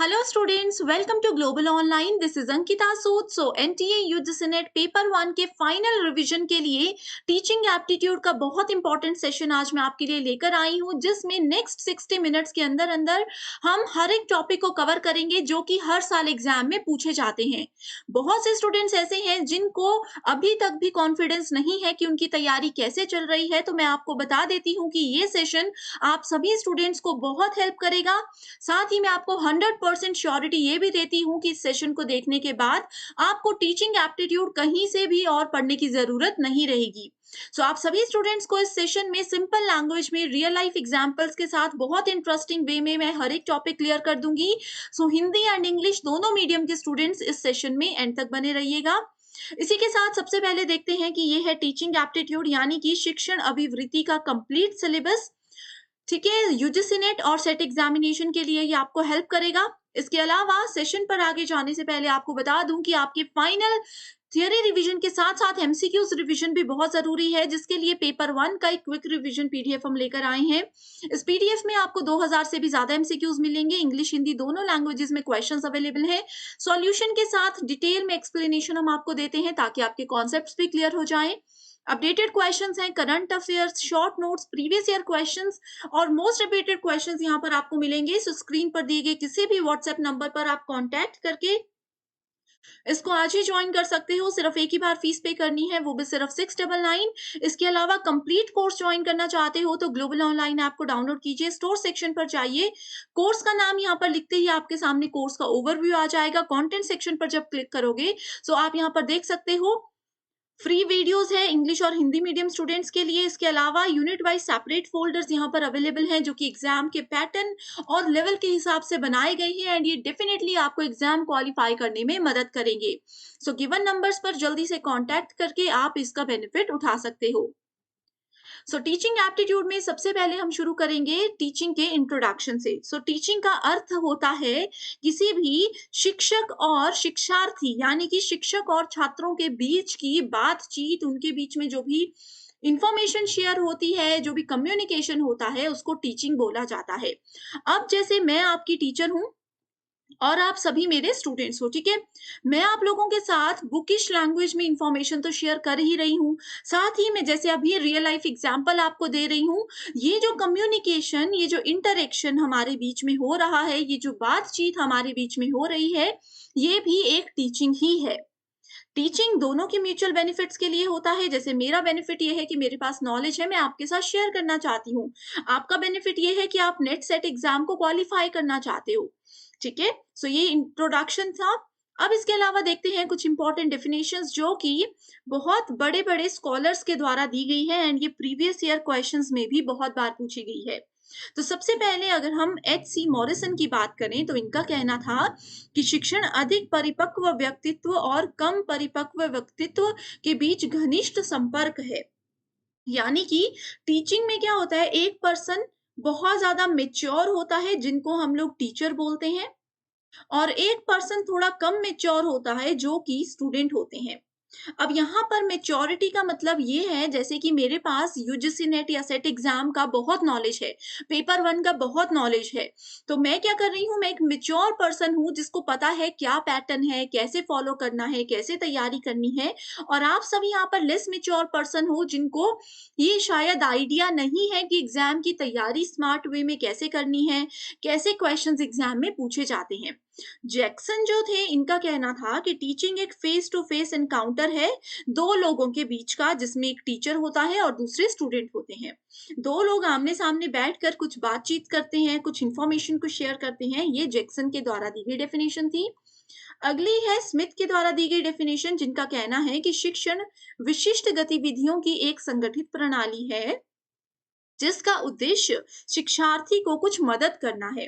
Hello students, welcome to Global Online. This is Ankita Sood. So NTA UGC net paper 1 के final revision के लिए teaching aptitude का बहुत important session आज मैं आपके लिए लेकर आई हूं, जिसमें नेक्स्ट 60 मिनट्स के अंदर अंदर हम हर एक टॉपिक को कवर करेंगे जो कि हर साल एग्जाम में पूछे जाते हैं। बहुत से स्टूडेंट्स ऐसे हैं जिनको अभी तक भी कॉन्फिडेंस नहीं है कि उनकी तैयारी कैसे चल रही है, तो मैं आपको बता देती हूँ कि ये सेशन आप सभी स्टूडेंट्स को बहुत हेल्प करेगा। साथ ही मैं आपको 100% श्योरिटी ये भी देती हूँ कि इस सेशन को देखने के बाद आपको टीचिंग एप्टीट्यूड कहीं से भी और पढ़ने की जरूरत नहीं रहेगी। सो आप सभी स्टूडेंट्स को इस सेशन में सिंपल लैंग्वेज में रियल लाइफ एग्जांपल्स के साथ बहुत इंटरेस्टिंग वे में मैं हर एक टॉपिक क्लियर कर दूंगी। सो हिंदी एंड इंग्लिश दोनों मीडियम के स्टूडेंट्स इस सेशन में एंड तक बने रहिएगा। इसी के साथ सबसे पहले देखते हैं कि ये है टीचिंग एप्टीट्यूड यानी कि शिक्षण अभिवृत्ति का कंप्लीट सिलेबस। ठीक है, यूजीसी नेट और सेट एग्जामिनेशन के लिए ये आपको हेल्प करेगा। इसके अलावा सेशन पर आगे जाने से पहले आपको बता दूं कि आपके फाइनल थियरी रिवीजन के साथ साथ एमसीक्यूज रिवीजन भी बहुत जरूरी है, जिसके लिए पेपर 1 का एक क्विक रिवीजन पीडीएफ हम लेकर आए हैं। इस पीडीएफ में आपको 2000 से भी ज्यादा एमसीक्यूज मिलेंगे। इंग्लिश हिंदी दोनों लैंग्वेजेस में क्वेश्चंस अवेलेबल है। सॉल्यूशन के साथ डिटेल में एक्सप्लेनेशन हम आपको देते हैं ताकि आपके कॉन्सेप्ट्स भी क्लियर हो जाएं। अपडेटेड क्वेश्चंस हैं, current affairs, short notes, previous year questions और मोस्ट अपडेटेड क्वेश्चंस यहाँ पर आपको मिलेंगे। सो स्क्रीन पर दिए गए किसी भी व्हाट्सएप नंबर पर आप कांटेक्ट करके इसको आज ही ज्वाइन कर सकते हो। सिर्फ एक ही बार फीस पे करनी है, वो भी सिर्फ 699। इसके अलावा कंप्लीट कोर्स ज्वाइन करना चाहते हो तो ग्लोबल ऑनलाइन ऐप को डाउनलोड कीजिए, स्टोर सेक्शन पर जाइए, कोर्स का नाम यहाँ पर लिखते ही आपके सामने कोर्स का ओवरव्यू आ जाएगा। कंटेंट सेक्शन पर जब क्लिक करोगे सो आप यहाँ पर देख सकते हो फ्री वीडियोस है इंग्लिश और हिंदी मीडियम स्टूडेंट्स के लिए। इसके अलावा यूनिट वाइज सेपरेट फोल्डर्स यहाँ पर अवेलेबल हैं जो कि एग्जाम के पैटर्न और लेवल के हिसाब से बनाए गए हैं एंड ये डेफिनेटली आपको एग्जाम क्वालिफाई करने में मदद करेंगे। सो गिवन नंबर्स पर जल्दी से कांटेक्ट करके आप इसका बेनिफिट उठा सकते हो। सो टीचिंग एप्टीट्यूड में सबसे पहले हम शुरू करेंगे टीचिंग के इंट्रोडक्शन से। सो टीचिंग का अर्थ होता है किसी भी शिक्षक और शिक्षार्थी यानी कि शिक्षक और छात्रों के बीच की बातचीत, उनके बीच में जो भी इंफॉर्मेशन शेयर होती है, जो भी कम्युनिकेशन होता है, उसको टीचिंग बोला जाता है। अब जैसे मैं आपकी टीचर हूं और आप सभी मेरे स्टूडेंट्स हो, ठीक है। मैं आप लोगों के साथ बुकिश लैंग्वेज में इंफॉर्मेशन तो शेयर कर ही रही हूँ, साथ ही मैं जैसे अभी रियल लाइफ एग्जांपल आपको दे रही हूँ। ये जो कम्युनिकेशन, ये जो इंटरेक्शन हमारे बीच में हो रहा है, ये जो बातचीत हमारे बीच में हो रही है, ये भी एक टीचिंग ही है। टीचिंग दोनों के म्यूचुअल बेनिफिट्स के लिए होता है। जैसे मेरा बेनिफिट ये है कि मेरे पास नॉलेज है, मैं आपके साथ शेयर करना चाहती हूँ। आपका बेनिफिट ये है कि आप नेट सेट एग्जाम को क्वालिफाई करना चाहते हो, ठीक है। सो ये इंट्रोडक्शन था। अब इसके अलावा देखते हैं कुछ इंपॉर्टेंट डेफिनेशंस जो कि बहुत बड़े बड़े स्कॉलर्स के द्वारा दी गई है एंड ये प्रीवियस ईयर क्वेश्चंस में भी बहुत बार पूछी गई है। तो सबसे पहले अगर हम H.C. मॉरिसन की बात करें तो इनका कहना था कि शिक्षण अधिक परिपक्व व्यक्तित्व और कम परिपक्व व्यक्तित्व के बीच घनिष्ठ संपर्क है। यानी कि टीचिंग में क्या होता है, एक पर्सन बहुत ज्यादा मेच्योर होता है जिनको हम लोग टीचर बोलते हैं, और एक पर्सन थोड़ा कम मेच्योर होता है जो कि स्टूडेंट होते हैं। अब यहाँ पर मेच्योरिटी का मतलब ये है, जैसे कि मेरे पास यूजीसी नेट या सेट एग्जाम का बहुत नॉलेज है, पेपर 1 का बहुत नॉलेज है, तो मैं क्या कर रही हूँ, मैं एक मेच्योर पर्सन हूँ जिसको पता है क्या पैटर्न है, कैसे फॉलो करना है, कैसे तैयारी करनी है। और आप सब यहाँ पर लेस मेच्योर पर्सन हो जिनको ये शायद आइडिया नहीं है कि एग्जाम की तैयारी स्मार्ट वे में कैसे करनी है, कैसे क्वेश्चंस एग्जाम में पूछे जाते हैं। जैक्सन जो थे, इनका कहना था कि टीचिंग एक फेस टू फेस एनकाउंटर है दो लोगों के बीच का, जिसमें एक टीचर होता है और दूसरे स्टूडेंट होते हैं। दो लोग आमने सामने बैठकर कुछ बातचीत करते हैं, कुछ इंफॉर्मेशन को शेयर करते हैं। ये जैक्सन के द्वारा दी गई डेफिनेशन थी। अगली है स्मिथ के द्वारा दी गई डेफिनेशन, जिनका कहना है कि शिक्षण विशिष्ट गतिविधियों की एक संगठित प्रणाली है जिसका उद्देश्य शिक्षार्थी को कुछ मदद करना है।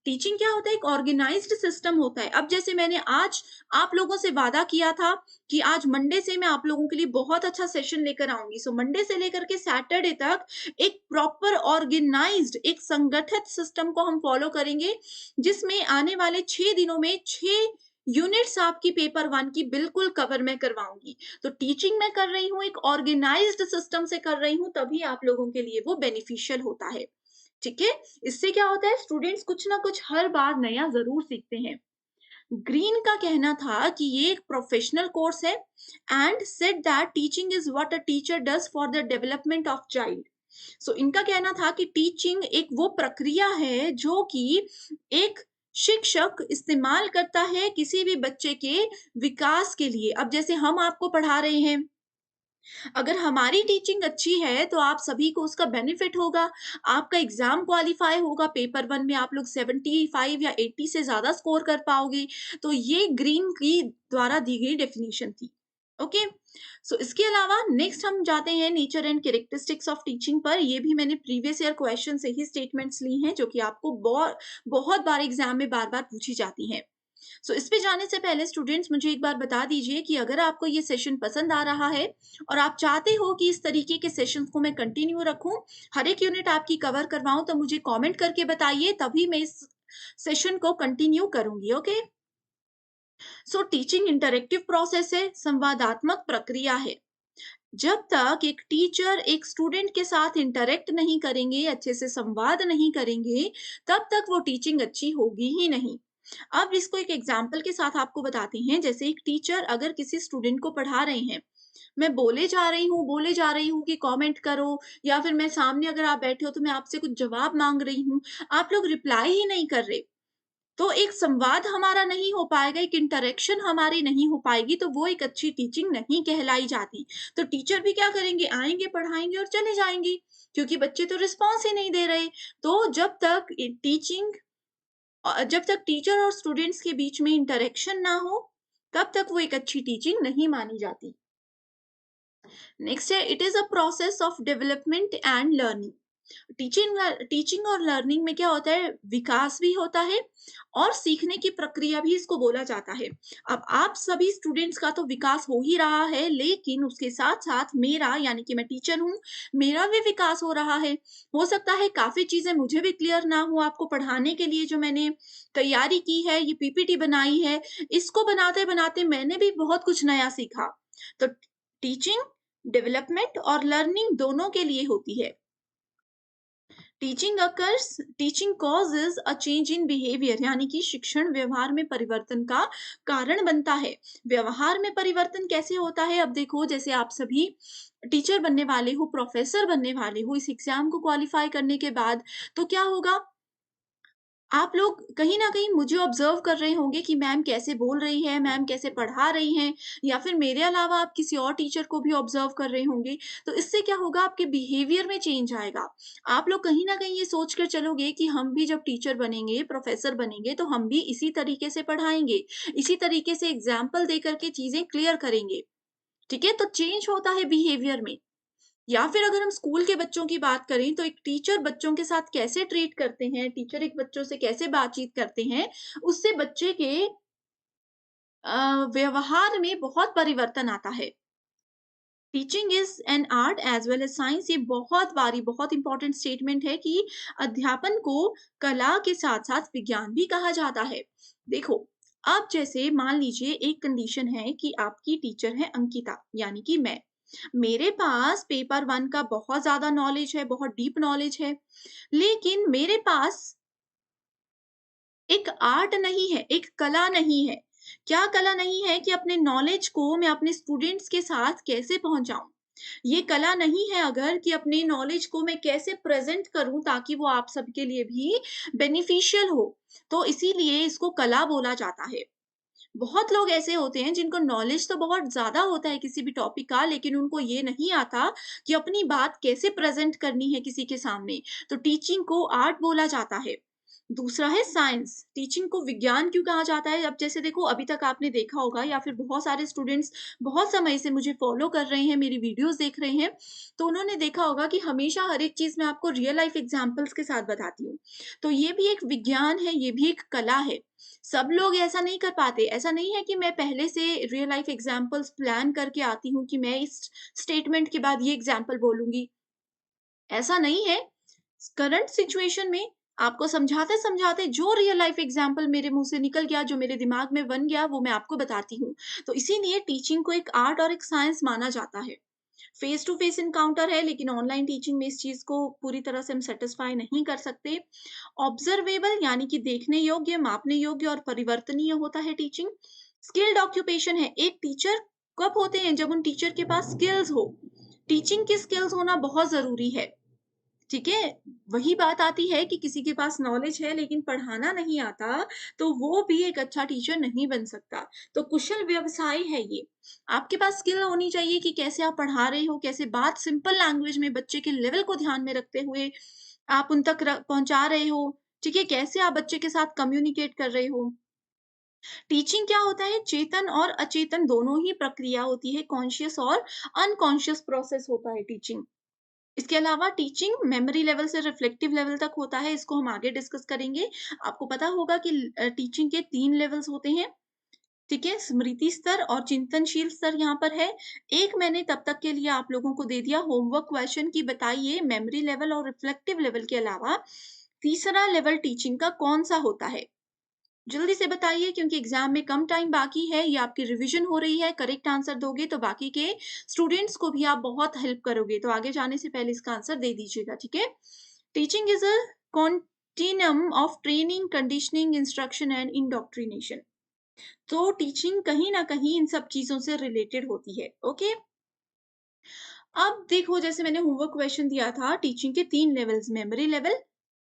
टीचिंग क्या होता है, एक ऑर्गेनाइज्ड सिस्टम होता है। अब जैसे मैंने आज आप लोगों से वादा किया था कि आज मंडे से मैं आप लोगों के लिए बहुत अच्छा सेशन लेकर आऊंगी। सो मंडे से लेकर के सैटरडे तक एक प्रॉपर ऑर्गेनाइज्ड, एक संगठित सिस्टम को हम फॉलो करेंगे, जिसमें आने वाले 6 दिनों में 6 यूनिट्स आपकी पेपर 1 की बिल्कुल कवर मैं करवाऊंगी। तो टीचिंग मैं कर रही हूँ, एक ऑर्गेनाइज्ड सिस्टम से कर रही हूँ, तभी आप लोगों के लिए वो बेनिफिशियल होता है। ठीक है? इससे क्या होता है, स्टूडेंट्स कुछ ना कुछ हर बार नया ज़रूर सीखते हैं। ग्रीन का कहना था कि ये एक प्रोफेशनल कोर्स है and said that teaching is what a teacher does for the development of child. So इनका कहना था कि टीचिंग एक वो प्रक्रिया है जो कि एक शिक्षक इस्तेमाल करता है किसी भी बच्चे के विकास के लिए। अब जैसे हम आपको पढ़ा रहे हैं, अगर हमारी टीचिंग अच्छी है तो आप सभी को उसका बेनिफिट होगा। आपका एग्ज़ाम क्वालीफाई होगा, पेपर 1 में आप लोग 75 या 80 से ज़्यादा स्कोर कर पाओगे। तो ये ग्रीन की द्वारा दी गई डेफिनिशन थी। ओके? सो इसके अलावा नेक्स्ट हम जाते हैं nature and characteristics of teaching पर। ये भी मैंने प्रीवियस ईयर क्वेश्चन से ही स्टेटमेंट्स ली हैं जो कि आपको बहुत बार एग्ज़ाम में बार-बार पूछी जाती हैं। सो इस पे जाने से पहले स्टूडेंट्स मुझे एक बार बता दीजिए कि अगर आपको ये सेशन पसंद आ रहा है और आप चाहते हो कि इस तरीके के सेशंस को मैं कंटिन्यू रखूं, हर एक यूनिट आपकी कवर करवाऊं, तो मुझे कमेंट करके बताइए, तभी मैं इस सेशन को कंटिन्यू करूंगी। Okay? So teaching interactive process है, संवादात्मक प्रक्रिया है। जब तक एक टीचर एक स्टूडेंट के साथ इंटरेक्ट नहीं करेंगे, अच्छे से संवाद नहीं करेंगे, तब तक वो टीचिंग अच्छी होगी ही नहीं। अब इसको एक एग्जाम्पल के साथ आपको बताते हैं। जैसे एक टीचर अगर किसी स्टूडेंट को पढ़ा रहे हैं, मैं बोले जा रही हूँ कि कमेंट करो, या फिर मैं सामने अगर आप बैठे हो तो मैं आपसे कुछ जवाब मांग रही हूँ, आप लोग रिप्लाई ही नहीं कर रहे, तो एक संवाद हमारा नहीं हो पाएगा, एक इंटरेक्शन हमारी नहीं हो पाएगी, तो वो एक अच्छी टीचिंग नहीं कहलाई जाती। तो टीचर भी क्या करेंगे, आएँगे, पढ़ाएँगे और चले जाएँगे, क्योंकि बच्चे तो रिस्पॉन्स ही नहीं दे रहे। तो जब तक टीचर और स्टूडेंट्स के बीच में इंटरेक्शन ना हो, तब तक वो एक अच्छी टीचिंग नहीं मानी जाती। नेक्स्ट है, it is a process of development and learning. Teaching और लर्निंग में क्या होता है, विकास भी होता है और सीखने की प्रक्रिया भी इसको बोला जाता है। अब आप सभी स्टूडेंट्स का तो विकास हो ही रहा है, लेकिन उसके साथ-साथ मेरा, यानी कि मैं टीचर हूँ, मेरा भी विकास हो रहा है। हो सकता है काफ़ी चीज़ें मुझे भी क्लियर ना हो, आपको पढ़ाने के लिए जो मैंने तैयारी की है, ये पीपीटी बनाई है, इसको बनाते-बनाते मैंने भी बहुत कुछ नया सीखा। तो टीचिंग, डेवलपमेंट और लर्निंग दोनों के लिए होती है। Teaching causes a change in behaviour, यानी कि शिक्षण व्यवहार में परिवर्तन का कारण बनता है। व्यवहार में परिवर्तन कैसे होता है, अब देखो, जैसे आप सभी टीचर बनने वाले हो, प्रोफेसर बनने वाले हो, इस एग्जाम को क्वालिफाई करने के बाद, तो क्या होगा, आप लोग कहीं न कहीं मुझे ऑब्ज़र्व कर रहे होंगे कि मैम कैसे बोल रही है, मैम कैसे पढ़ा रही हैं, या फिर मेरे अलावा आप किसी और टीचर को भी ऑब्ज़र्व कर रहे होंगे। तो इससे क्या होगा, आपके बिहेवियर में चेंज आएगा। आप लोग कहीं न कहीं ये सोच कर चलोगे कि हम भी जब टीचर बनेंगे, प्रोफ़ेसर बनेंगे, तो हम भी इसी तरीके से पढ़ाएँगे, इसी तरीके से एग्ज़ाम्पल दे कर के चीज़ें क्लियर करेंगे। ठीक है? तो चेंज होता है बिहेवियर में। या फिर अगर हम स्कूल के बच्चों की बात करें, तो एक टीचर बच्चों के साथ कैसे ट्रीट करते हैं, टीचर एक बच्चों से कैसे बातचीत करते हैं, उससे बच्चे के व्यवहार में बहुत परिवर्तन आता है। Teaching is an art as well as science, ये बहुत इंपॉर्टेंट स्टेटमेंट है कि अध्यापन को कला के साथ साथ विज्ञान भी कहा जाता है। देखो, अब जैसे मान लीजिए एक कंडीशन है कि आपकी टीचर है अंकिता, यानी कि मैं, मेरे पास पेपर 1 का बहुत ज़्यादा नॉलेज है, बहुत डीप नॉलेज है, लेकिन मेरे पास एक आर्ट नहीं है, एक कला नहीं है। क्या कला नहीं है कि अपने नॉलेज को मैं अपने स्टूडेंट्स के साथ कैसे पहुँचाऊँ? ये कला नहीं है अगर कि अपने नॉलेज को मैं कैसे प्रेज़ेंट करूँ ताकि वो आप सबके लिए भी बेनिफिशियल हो। तो इसीलिए इसको कला बोला जाता है। बहुत लोग ऐसे होते हैं जिनको नॉलेज तो बहुत ज़्यादा होता है किसी भी टॉपिक का, लेकिन उनको ये नहीं आता कि अपनी बात कैसे प्रेज़ेंट करनी है किसी के सामने। तो टीचिंग को आर्ट बोला जाता है। दूसरा है साइंस, टीचिंग को विज्ञान क्यों कहा जाता है? अब जैसे देखो, अभी तक आपने देखा होगा या फिर बहुत सारे स्टूडेंट्स बहुत समय से मुझे फ़ॉलो कर रहे हैं, मेरी वीडियोज़ देख रहे हैं, तो उन्होंने देखा होगा कि हमेशा हर एक चीज़ मैं आपको रियल लाइफ़ एग्ज़ाम्पल्स के साथ बताती हूँ। तो ये भी एक विज्ञान है, ये भी एक कला है। सब लोग ऐसा नहीं कर पाते। ऐसा नहीं है कि मैं पहले से रियल लाइफ़ एग्ज़ाम्पल्स प्लान करके आती हूँ कि मैं इस स्टेटमेंट के बाद ये एग्ज़ाम्पल बोलूँगी, ऐसा नहीं है। करंट सिचुएशन में आपको समझाते-समझाते जो रियल लाइफ़ एग्ज़ाम्पल मेरे मुँह से निकल गया, जो मेरे दिमाग में बन गया, वो मैं आपको बताती हूँ। तो इसीलिए टीचिंग को एक आर्ट और एक साइंस माना जाता है। फेस टू फेस इनकाउंटर है, लेकिन ऑनलाइन टीचिंग में इस चीज़ को पूरी तरह से हम सैटिस्फाई नहीं कर सकते। ऑब्जर्वेबल यानी कि देखने योग्य, मापने योग्य और परिवर्तनीय होता है टीचिंग। स्किल्ड ऑक्यूपेशन है, एक टीचर कब होते हैं? जब उन टीचर के पास स्किल्स हो। टीचिंग की स्किल्स होना बहुत ज़रूरी है। ठीक है? वही बात आती है कि किसी के पास नॉलेज है लेकिन पढ़ाना नहीं आता, तो वो भी एक अच्छा टीचर नहीं बन सकता। तो कुशल व्यवसाय है ये। आपके पास स्किल होनी चाहिए कि कैसे आप पढ़ा रहे हो, कैसे बात सिंपल लैंग्वेज में बच्चे के लेवल को ध्यान में रखते हुए आप उन तक पहुँचा रहे हो। ठीक है? कैसे आप बच्चे के साथ कम्युनिकेट कर रहे हो। टीचिंग क्या होता है? चेतन और अचेतन दोनों ही प्रक्रिया होती है, कॉन्शियस और अनकॉन्शियस प्रोसेस होता है टीचिंग। इसके अलावा टीचिंग मेमोरी लेवल से रिफ्लेक्टिव लेवल तक होता है, इसको हम आगे डिस्कस करेंगे। आपको पता होगा कि टीचिंग के 3 लेवल्स होते हैं, ठीक है? स्मृति स्तर और चिंतनशील स्तर यहाँ पर है। एक मैंने तब तक के लिए आप लोगों को दे दिया होमवर्क क्वेश्चन कि बताइए मेमोरी लेवल और रिफ्लेक्टिव लेवल के अलावा तीसरा लेवल टीचिंग का कौन-सा होता है? जल्दी से बताइए क्योंकि एग्जाम में कम टाइम बाकी है, ये आपकी रिवीजन हो रही है। करेक्ट आंसर दोगे तो बाकी के स्टूडेंट्स को भी आप बहुत हेल्प करोगे। तो आगे जाने से पहले इसका आंसर दे दीजिएगा, ठीक है? Teaching is a continuum of training, conditioning, instruction and indoctrination. तो टीचिंग कहीं ना कहीं इन सब चीजों से रिलेटेड होती है। ओके, अब देखो जैसे मैंने होमवर्क क्वेश्चन दिया था, टीचिंग के 3 levels, memory level,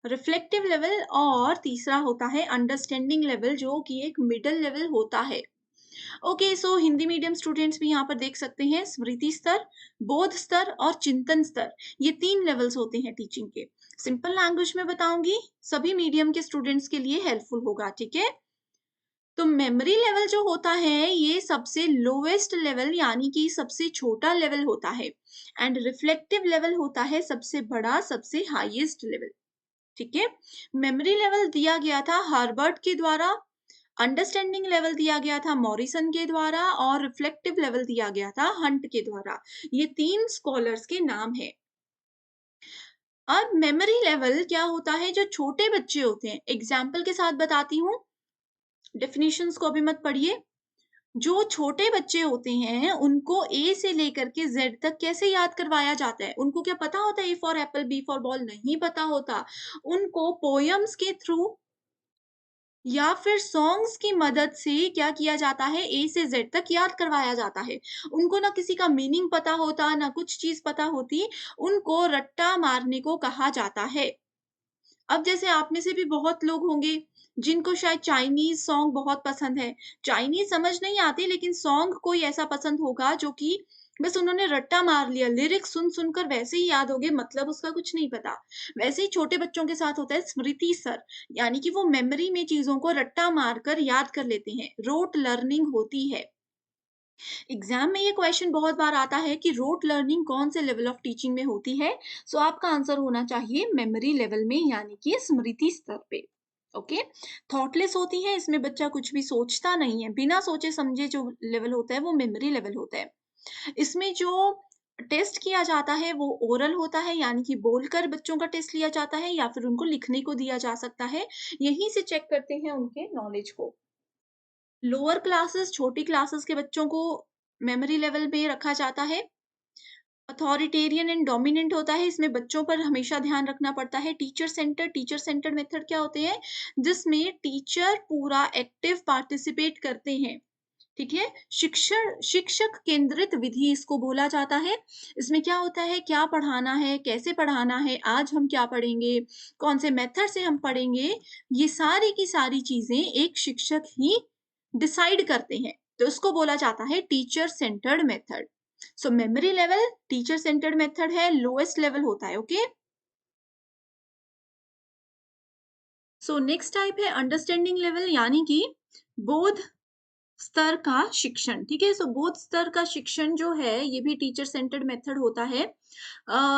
reflective level और तीसरा होता है अंडरस्टैंडिंग लेवल, जो कि एक मिडल लेवल होता है। ओके, सो हिंदी मीडियम स्टूडेंट्स भी यहाँ पर देख सकते हैं, स्मृति स्तर, बोध स्तर और चिंतन स्तर, ये 3 लेवल्स होते हैं टीचिंग के। सिंपल लैंग्वेज में बताऊंगी, सभी मीडियम के स्टूडेंट्स के लिए हेल्पफुल होगा, ठीक है? तो मेमोरी लेवल जो होता है ये सबसे लोएस्ट लेवल यानी कि सबसे छोटा लेवल होता है, एंड रिफ्लेक्टिव लेवल होता है सबसे बड़ा, सबसे हाईएस्ट लेवल। ठीक है? मेमोरी लेवल दिया गया था हार्वर्ड के द्वारा, अंडरस्टैंडिंग लेवल दिया गया था मॉरिसन के द्वारा और रिफ्लेक्टिव लेवल दिया गया था हंट के द्वारा। ये 3 स्कॉलर्स के नाम है। अब मेमोरी लेवल क्या होता है? जो छोटे बच्चे होते हैं, एग्जाम्पल के साथ बताती हूँ, डेफिनेशंस को अभी मत पढ़िए। जो छोटे बच्चे होते हैं उनको ए से लेकर के जेड तक कैसे याद करवाया जाता है? उनको क्या पता होता है A for apple, B for ball? नहीं पता होता। उनको पोयम्स के थ्रू या फिर सॉन्ग्स की मदद से क्या किया जाता है? ए से जेड तक याद करवाया जाता है। उनको ना किसी का मीनिंग पता होता, ना कुछ चीज़ पता होती, उनको रट्टा मारने को कहा जाता है। अब जैसे आप में से भी बहुत लोग होंगे जिनको शायद चाइनीज़ सॉन्ग बहुत पसंद है। चाइनीज़ समझ नहीं आती लेकिन सॉन्ग कोई ऐसा पसंद होगा जो कि बस उन्होंने रट्टा मार लिया, लिरिक्स सुन-सुन कर वैसे ही याद हो गए, मतलब उसका कुछ नहीं पता। वैसे ही छोटे बच्चों के साथ होता है स्मृति स्तर, यानी कि वो मेमोरी में चीज़ों को रट्टा मारकर याद कर लेते हैं, रोट लर्निंग होती है। एग्जाम में ये क्वेश्चन बहुत बार आता है कि रोट लर्निंग कौन से लेवल ऑफ टीचिंग में होती है? सो आपका आंसर होना चाहिए मेमोरी लेवल में, यानी कि स्मृति स्तर पे। ओके, थॉटलेस होती है, इसमें बच्चा कुछ भी सोचता नहीं है, बिना सोचे समझे जो लेवल होता है वो मेमोरी लेवल होता है। इसमें जो टेस्ट किया जाता है वो ओरल होता है, यानी कि बोलकर बच्चों का टेस्ट लिया जाता है या फिर उनको लिखने को दिया जा सकता है। यहीं से चेक करते हैं उनके नॉलेज को। लोअर क्लासेस, छोटी क्लासेस के बच्चों को मेमोरी लेवल पे रखा जाता है। अथॉरिटेरियन एंड डोमिनेंट होता है, इसमें बच्चों पर हमेशा ध्यान रखना पड़ता है। टीचर सेंटर्ड मेथड क्या होते हैं? जिसमें टीचर पूरा एक्टिव पार्टिसिपेट करते हैं। ठीक है? शिक्षण शिक्षक केंद्रित विधि इसको बोला जाता है। इसमें क्या होता है? क्या पढ़ाना है, कैसे पढ़ाना है, आज हम क्या पढ़ेंगे, कौन से मेथड से हम पढ़ेंगे, ये सारी की सारी चीजें एक शिक्षक ही डिसाइड करते हैं। तो इसको बोला जाता है teacher centred method. So memory level teacher centred method है, लोएस्ट लेवल होता है। ओके, सो नेक्स्ट टाइप है अंडरस्टैंडिंग लेवल, यानी कि बोध स्तर का शिक्षण। ठीक है, सो बोध स्तर का शिक्षण जो है ये भी टीचर सेंटर्ड मेथड होता है।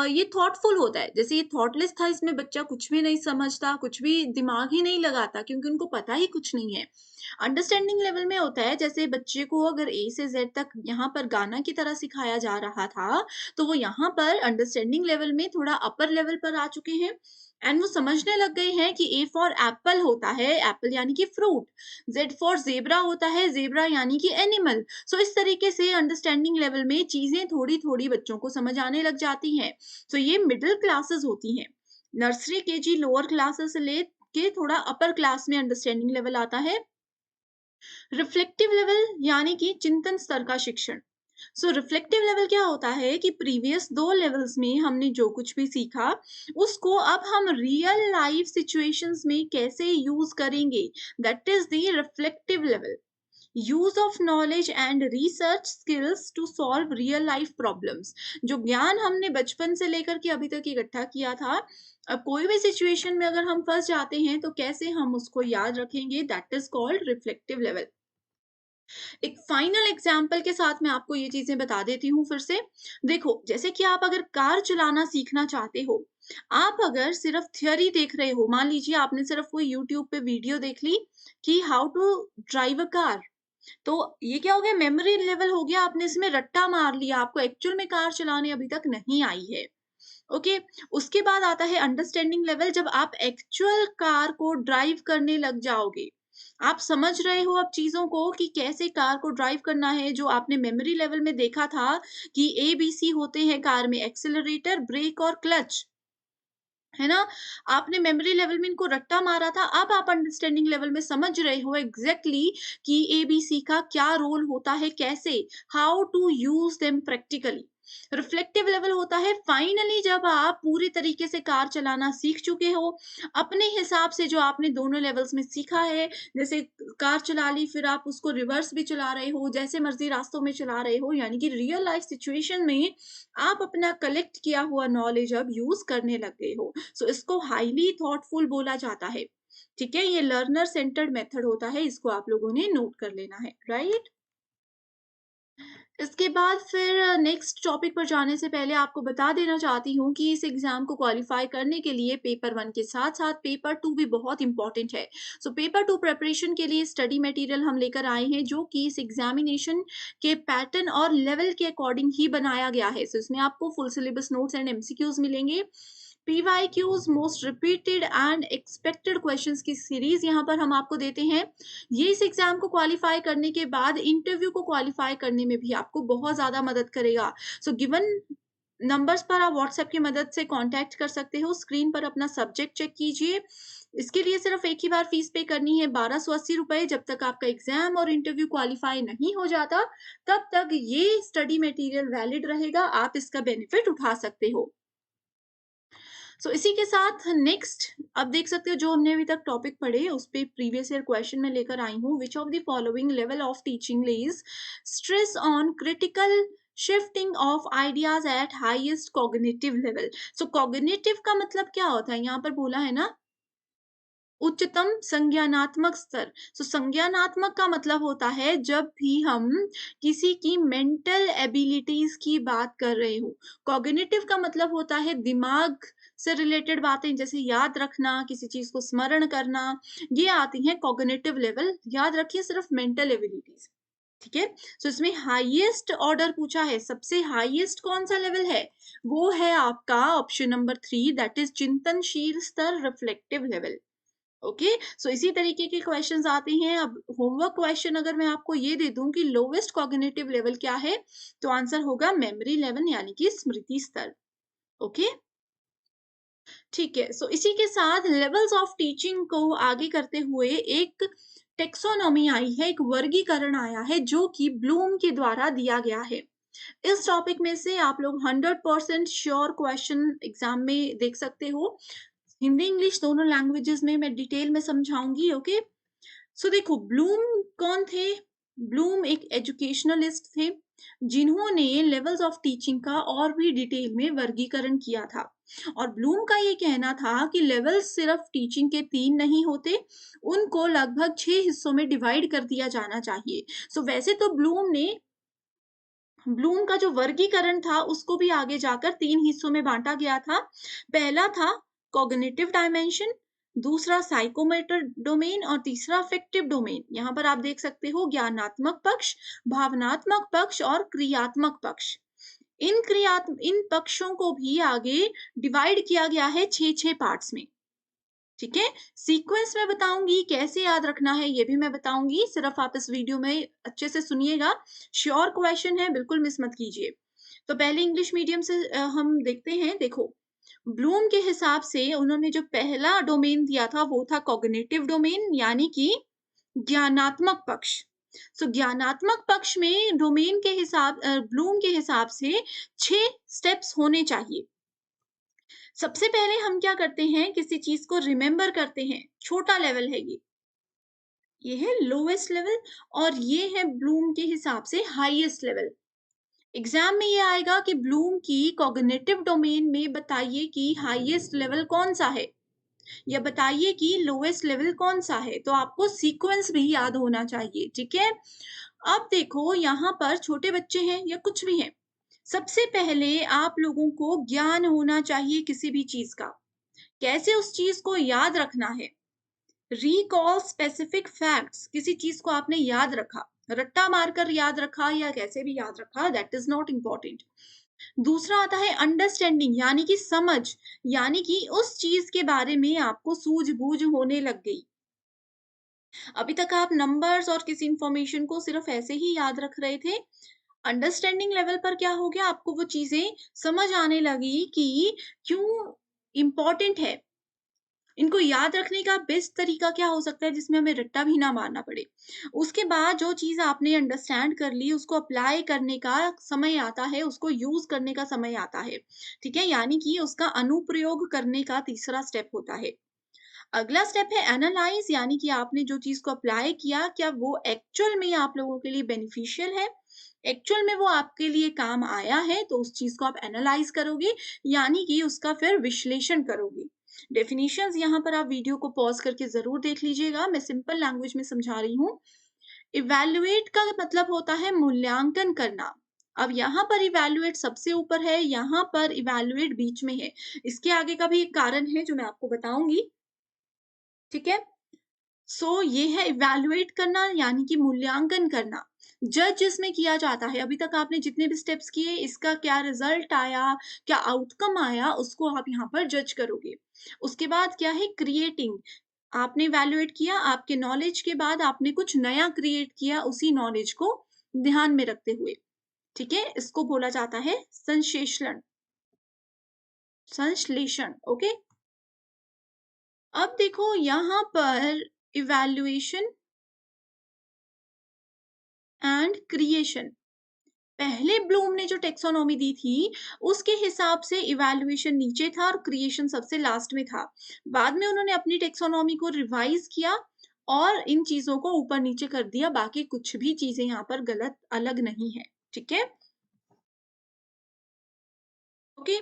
ये थॉटफुल होता है, जैसे ये थॉटलेस था, इसमें बच्चा कुछ भी नहीं समझता, कुछ भी दिमाग ही नहीं लगाता क्योंकि उनको पता ही कुछ नहीं है। अंडरस्टैंडिंग लेवल में होता है, जैसे बच्चे को अगर ए से जेड तक यहाँ पर गाना की तरह सिखाया जा रहा था, तो वो यहाँ पर अंडरस्टैंडिंग लेवल में थोड़ा अपर लेवल पर आ चुके हैं। एंड वो समझने लग गए हैं कि ए फॉर एप्पल होता है, एप्पल यानी कि फ्रूट, जेड फॉर जेब्रा होता है, जेब्रा यानी कि एनिमल। सो इस तरीके से अंडरस्टैंडिंग लेवल में चीजें थोड़ी थोड़ी बच्चों को समझ आने लग जाती हैं। सो ये मिडिल क्लासेस होती हैं। नर्सरी केजी लोअर क्लासेस से ले के थोड़ा अपर क्लास में अंडरस्टैंडिंग लेवल आता है। रिफ्लेक्टिव लेवल यानी कि चिंतन स्तर का शिक्षण। सो रिफ्लेक्टिव लेवल क्या होता है कि प्रीवियस दो लेवल्स में हमने जो कुछ भी सीखा उसको अब हम रियल लाइफ सिचुएशंस में कैसे यूज करेंगे, that is the reflective level. Use of knowledge and research skills to solve real life problems. जो ज्ञान हमने बचपन से लेकर के अभी तक इकट्ठा किया था, अब कोई भी सिचुएशन में अगर हम फंस जाते हैं तो कैसे हम उसको याद रखेंगे, that is called reflective level. एक फाइनल एग्जाम्पल के साथ मैं आपको ये चीजें बता देती हूँ फिर से। देखो, जैसे कि आप अगर कार चलाना सीखना चाहते हो, आप अगर सिर्फ थ्योरी देख रहे हो, मान लीजिए आपने सिर्फ कोई यूट्यूब पे वीडियो देख ली कि how to drive a car, तो ये क्या हो गया, मेमोरी लेवल हो गया, आपने इसमें रट्टा मार लिया, आपको एक्चुअल में कार चलाने अभी तक नहीं आई है। ओके, उसके बाद आता है अंडरस्टैंडिंग लेवल, जब आप एक्चुअल कार को ड्राइव करने लग जाओगे, आप समझ रहे हो अब चीजों को कि कैसे कार को ड्राइव करना है। जो आपने मेमोरी लेवल में देखा था कि ABC होते हैं कार में, एक्सेलरेटर, ब्रेक और क्लच, है ना? आपने मेमोरी लेवल में इनको रट्टा मारा था, अब आप अंडरस्टैंडिंग लेवल में समझ रहे हो एग्जैक्टली कि ABC का क्या रोल होता है, कैसे, how to use them practically. Reflective level होता है फाइनली जब आप पूरी तरीके से कार चलाना सीख चुके हो, अपने हिसाब से जो आपने दोनों लेवल्स में सीखा है, जैसे कार चला ली फिर आप उसको रिवर्स भी चला रहे हो, जैसे मर्जी रास्तों में चला रहे हो, यानी कि रियल लाइफ सिचुएशन में आप अपना कलेक्ट किया हुआ नॉलेज अब यूज करने लग गए हो। सो इसको हाईली थॉटफुल बोला जाता है। ठीक है, ये लर्नर सेंटर्ड मेथड होता है, इसको आप लोगों ने नोट कर लेना है, राइट? इसके बाद फिर नेक्स्ट टॉपिक पर जाने से पहले आपको बता देना चाहती हूँ कि इस एग्जाम को क्वालिफाई करने के लिए पेपर 1 के साथ साथ पेपर 2 भी बहुत इंपॉर्टेंट है। सो पेपर 2 प्रिपरेशन के लिए स्टडी मटेरियल हम लेकर आए हैं जो कि इस एग्जामिनेशन के पैटर्न और लेवल के अकॉर्डिंग ही बनाया गया है। सो इसमें आपको full syllabus notes and MCQs मिलेंगे, PYQs, most repeated and expected questions की सीरीज यहाँ पर हम आपको देते हैं। ये इस एग्जाम को क्वालिफाई करने के बाद इंटरव्यू को क्वालिफाई करने में भी आपको बहुत ज्यादा मदद करेगा। सो गिवन नंबर्स पर आप व्हाट्सएप की मदद से कांटेक्ट कर सकते हो। स्क्रीन पर अपना सब्जेक्ट चेक कीजिए। इसके लिए सिर्फ एक ही बार फीस पे करनी है, 1280 रुपए। जब तक आपका एग्जाम और इंटरव्यू क्वालिफाई नहीं हो जाता तब तक ये स्टडी मटेरियल वैलिड रहेगा, आप इसका बेनिफिट उठा सकते हो। सो इसी के साथ नेक्स्ट अब देख सकते हो जो हमने अभी तक टॉपिक पढ़े उस पे प्रीवियस ईयर क्वेश्चन में लेकर आई हूँ। Which of the following level of teaching lays stress on critical shifting of ideas at highest cognitive level. So cognitive का मतलब क्या होता है, यहाँ पर बोला है ना उच्चतम संज्ञानात्मक स्तर। सो संज्ञानात्मक का मतलब होता है जब भी हम किसी की मेंटल एबिलिटीज की बात कर रहे हो। कॉग्निटिव का मतलब होता है दिमाग से रिलेटेड बातें, जैसे याद रखना, किसी चीज को स्मरण करना, ये आती हैं कॉग्निटिव लेवल। याद रखिए सिर्फ मेंटल एबिलिटीज, ठीक है। सो इसमें हाईएस्ट ऑर्डर पूछा है, सबसे हाईएस्ट कौन सा लेवल है, वो है आपका ऑप्शन नंबर 3, दैट इज चिंतनशील स्तर, रिफ्लेक्टिव लेवल। ओके, सो इसी तरीके के क्वेश्चंस आते हैं। अब होमवर्क क्वेश्चन अगर मैं आपको ये दे दूं कि लोवेस्ट कॉग्निटिव लेवल क्या है, तो आंसर होगा मेमोरी लेवल यानी कि स्मृति स्तर। ओके, ठीक है। सो इसी के साथ लेवल्स ऑफ टीचिंग को आगे करते हुए एक टेक्सोनॉमी आई है, एक वर्गीकरण आया है जो कि ब्लूम के द्वारा दिया गया है। इस टॉपिक में से आप लोग 100% श्योर क्वेश्चन एग्जाम में देख सकते हो। हिंदी इंग्लिश दोनों लैंग्वेजेस में मैं डिटेल में समझाऊंगी। ओके, सो देखो ब्लूम कौन थे। ब्लूम एक एजुकेशनलिस्ट थे जिन्होंने लेवल्स ऑफ टीचिंग का और भी डिटेल में वर्गीकरण किया था। और ब्लूम का ये कहना था कि लेवल्स सिर्फ टीचिंग के 3 नहीं होते, उनको लगभग 6 हिस्सों में डिवाइड कर दिया जाना चाहिए। सो वैसे तो ब्लूम का जो वर्गीकरण था उसको भी आगे जाकर 3 हिस्सों में बांटा गया था। पहला था कॉग्निटिव डायमेंशन, दूसरा साइकोमोटर डोमेन और तीसरा अफेक्टिव डोमेन। यहाँ पर आप देख सकते हो ज्ञानात्मक पक्ष, भावनात्मक पक्ष और क्रियात्मक पक्ष। इन पक्षों को भी आगे डिवाइड किया गया है 6 पार्ट्स में। ठीक है? सीक्वेंस में बताऊँगी, कैसे याद रखना है ये भी मैं बताऊँगी, सिर्फ़ आप इस वीडियो में अच्छे से सुनिएगा। श्योर क्वेश्चन है, बिल्कुल मिस मत कीजिए। तो पहले इंग्लिश मीडियम से हम देखते हैं, देखो, ब्लूम के हिसाब से उन्होंने जो पहला डोमेन दिया था वो था कॉग्निटिव डोमेन, यानी कि ज्ञानात्मक पक्ष। सो ज्ञानात्मक पक्ष में डोमेन के ब्लूम के हिसाब से 6 स्टेप्स होने चाहिए। सबसे पहले हम क्या करते हैं, किसी चीज़ को रिमेंबर करते हैं, छोटा लेवल है ये है लोएस्ट लेवल, और ये है ब्लूम के हिसाब से हाईएस्ट लेवल। एग्ज़ाम में ये आएगा कि ब्लूम की कॉग्निटिव डोमेन में बताइए कि हाईएस्ट लेवल कौन-सा है, या बताइए कि लोएस्ट लेवल कौन-सा है, तो आपको सीक्वेंस भी याद होना चाहिए, ठीक है? अब देखो यहाँ पर छोटे बच्चे हैं या कुछ भी हैं, सबसे पहले आप लोगों को ज्ञान होना चाहिए किसी भी चीज़ का। कैसे उस चीज़ को याद रखना है? रिकॉल स्पेसिफिक फैक्ट्स, किसी चीज़ को आपने याद रखा, रट्टा मारकर याद रखा या कैसे भी याद रखा, दैट इज़ नॉट इम्पोर्टेंट। दूसरा आता है अंडरस्टैंडिंग, यानी कि समझ, यानी कि उस चीज़ के बारे में आपको सूझ-बूझ होने लग गई। अभी तक आप नंबर्स और किसी इन्फॉर्मेशन को सिर्फ़ ऐसे ही याद रख रहे थे। अंडरस्टैंडिंग लेवल पर क्या हो गया, आपको वो चीज़ें समझ आने लगी कि क्यों इम्पोर्टेंट है। इनको याद रखने का बेस्ट तरीका क्या हो सकता है जिसमें हमें रट्टा भी ना मारना पड़े। उसके बाद जो चीज़ आपने अंडरस्टैंड कर ली, उसको अप्लाई करने का समय आता है, उसको यूज़ करने का समय आता है, ठीक है? यानी कि उसका अनुप्रयोग करने का तीसरा स्टेप होता है। अगला स्टेप है एनालाइज़, यानी कि आपने जो चीज़ को अप्लाई किया, क्या वो एक्चुअल में आप लोगों के लिए बेनिफिशियल है? एक्चुअल में वो आपके लिए काम आया है, तो उस चीज़ को आप एनालाइज़ करोगे, यानी कि उसका फिर विश्लेषण करोगे। डेफिनिशंस यहाँ पर आप वीडियो को पॉज़ करके ज़रूर देख लीजिएगा, मैं सिंपल लैंग्वेज में समझा रही हूँ। इवैल्यूएट का मतलब होता है मूल्यांकन करना। अब यहाँ पर इवैल्यूएट सबसे ऊपर है, यहाँ पर इवैल्यूएट बीच में है। इसके आगे का भी एक कारण है जो मैं आपको बताऊँगी, ठीक है? ये है इवैल्यूएट करना, यानी कि मूल्यांकन करना। जज इसमें किया जाता है, अभी तक आपने जितने भी स्टेप्स किए, इसका क्या रिजल्ट आया, क्या आउटकम आया, उसको आप यहाँ पर जज करोगे। उसके बाद क्या है, क्रिएटिंग। आपने इवैल्यूएट किया, आपके नॉलेज के बाद आपने कुछ नया क्रिएट किया उसी नॉलेज को ध्यान में रखते हुए, ठीक है? इसको बोला जाता है संश्लेषण, संश्लेषण, ओके? अब देखो यहाँ पर इवैल्यूएशन एंड क्रिएशन। पहले ब्लूम ने जो टेक्सोनॉमी दी थी, उसके हिसाब से इवैल्यूएशन नीचे था और क्रिएशन सबसे लास्ट में था। बाद में उन्होंने अपनी टेक्सोनॉमी को रिवाइज़ किया और इन चीज़ों को ऊपर-नीचे कर दिया, बाकी कुछ भी चीज़ें यहाँ पर गलत अलग नहीं है, ठीक है? ओके,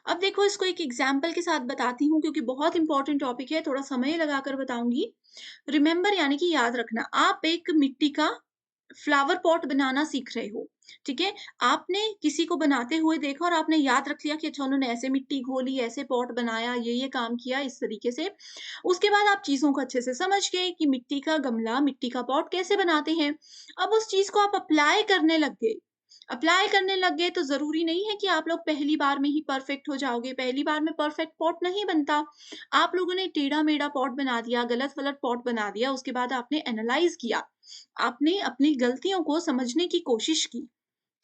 अब देखो इसको एक एग्ज़ाम्पल के साथ बताती हूँ क्योंकि बहुत इम्पोर्टेंट टॉपिक है, थोड़ा समय लगाकर बताऊँगी। रिमेंबर यानी कि याद रखना, आप एक मिट्टी का फ्लावर पॉट बनाना सीख रहे हो, ठीक है? आपने किसी को बनाते हुए देखा और आपने याद रख लिया कि अच्छा उन्होंने ऐसे मिट्टी घोली, ऐसे पॉट बनाया, ये काम किया इस तरीके से। उसके बाद आप चीज़ों को अच्छे से समझ गए कि मिट्टी का गमला, मिट्टी का पॉट कैसे बनाते हैं। अब उस चीज़ को आप अप्लाई करने लग गए। अप्लाई करने लग गए तो ज़रूरी नहीं है कि आप लोग पहली बार में ही परफेक्ट हो जाओगे, पहली बार में परफेक्ट पॉट नहीं बनता। आप लोगों ने टेढ़ा-मेढ़ा पॉट बना दिया, गलत-वलत पॉट बना दिया, उसके बाद आपने एनालाइज़ किया। आपने अपनी गलतियों को समझने की कोशिश की,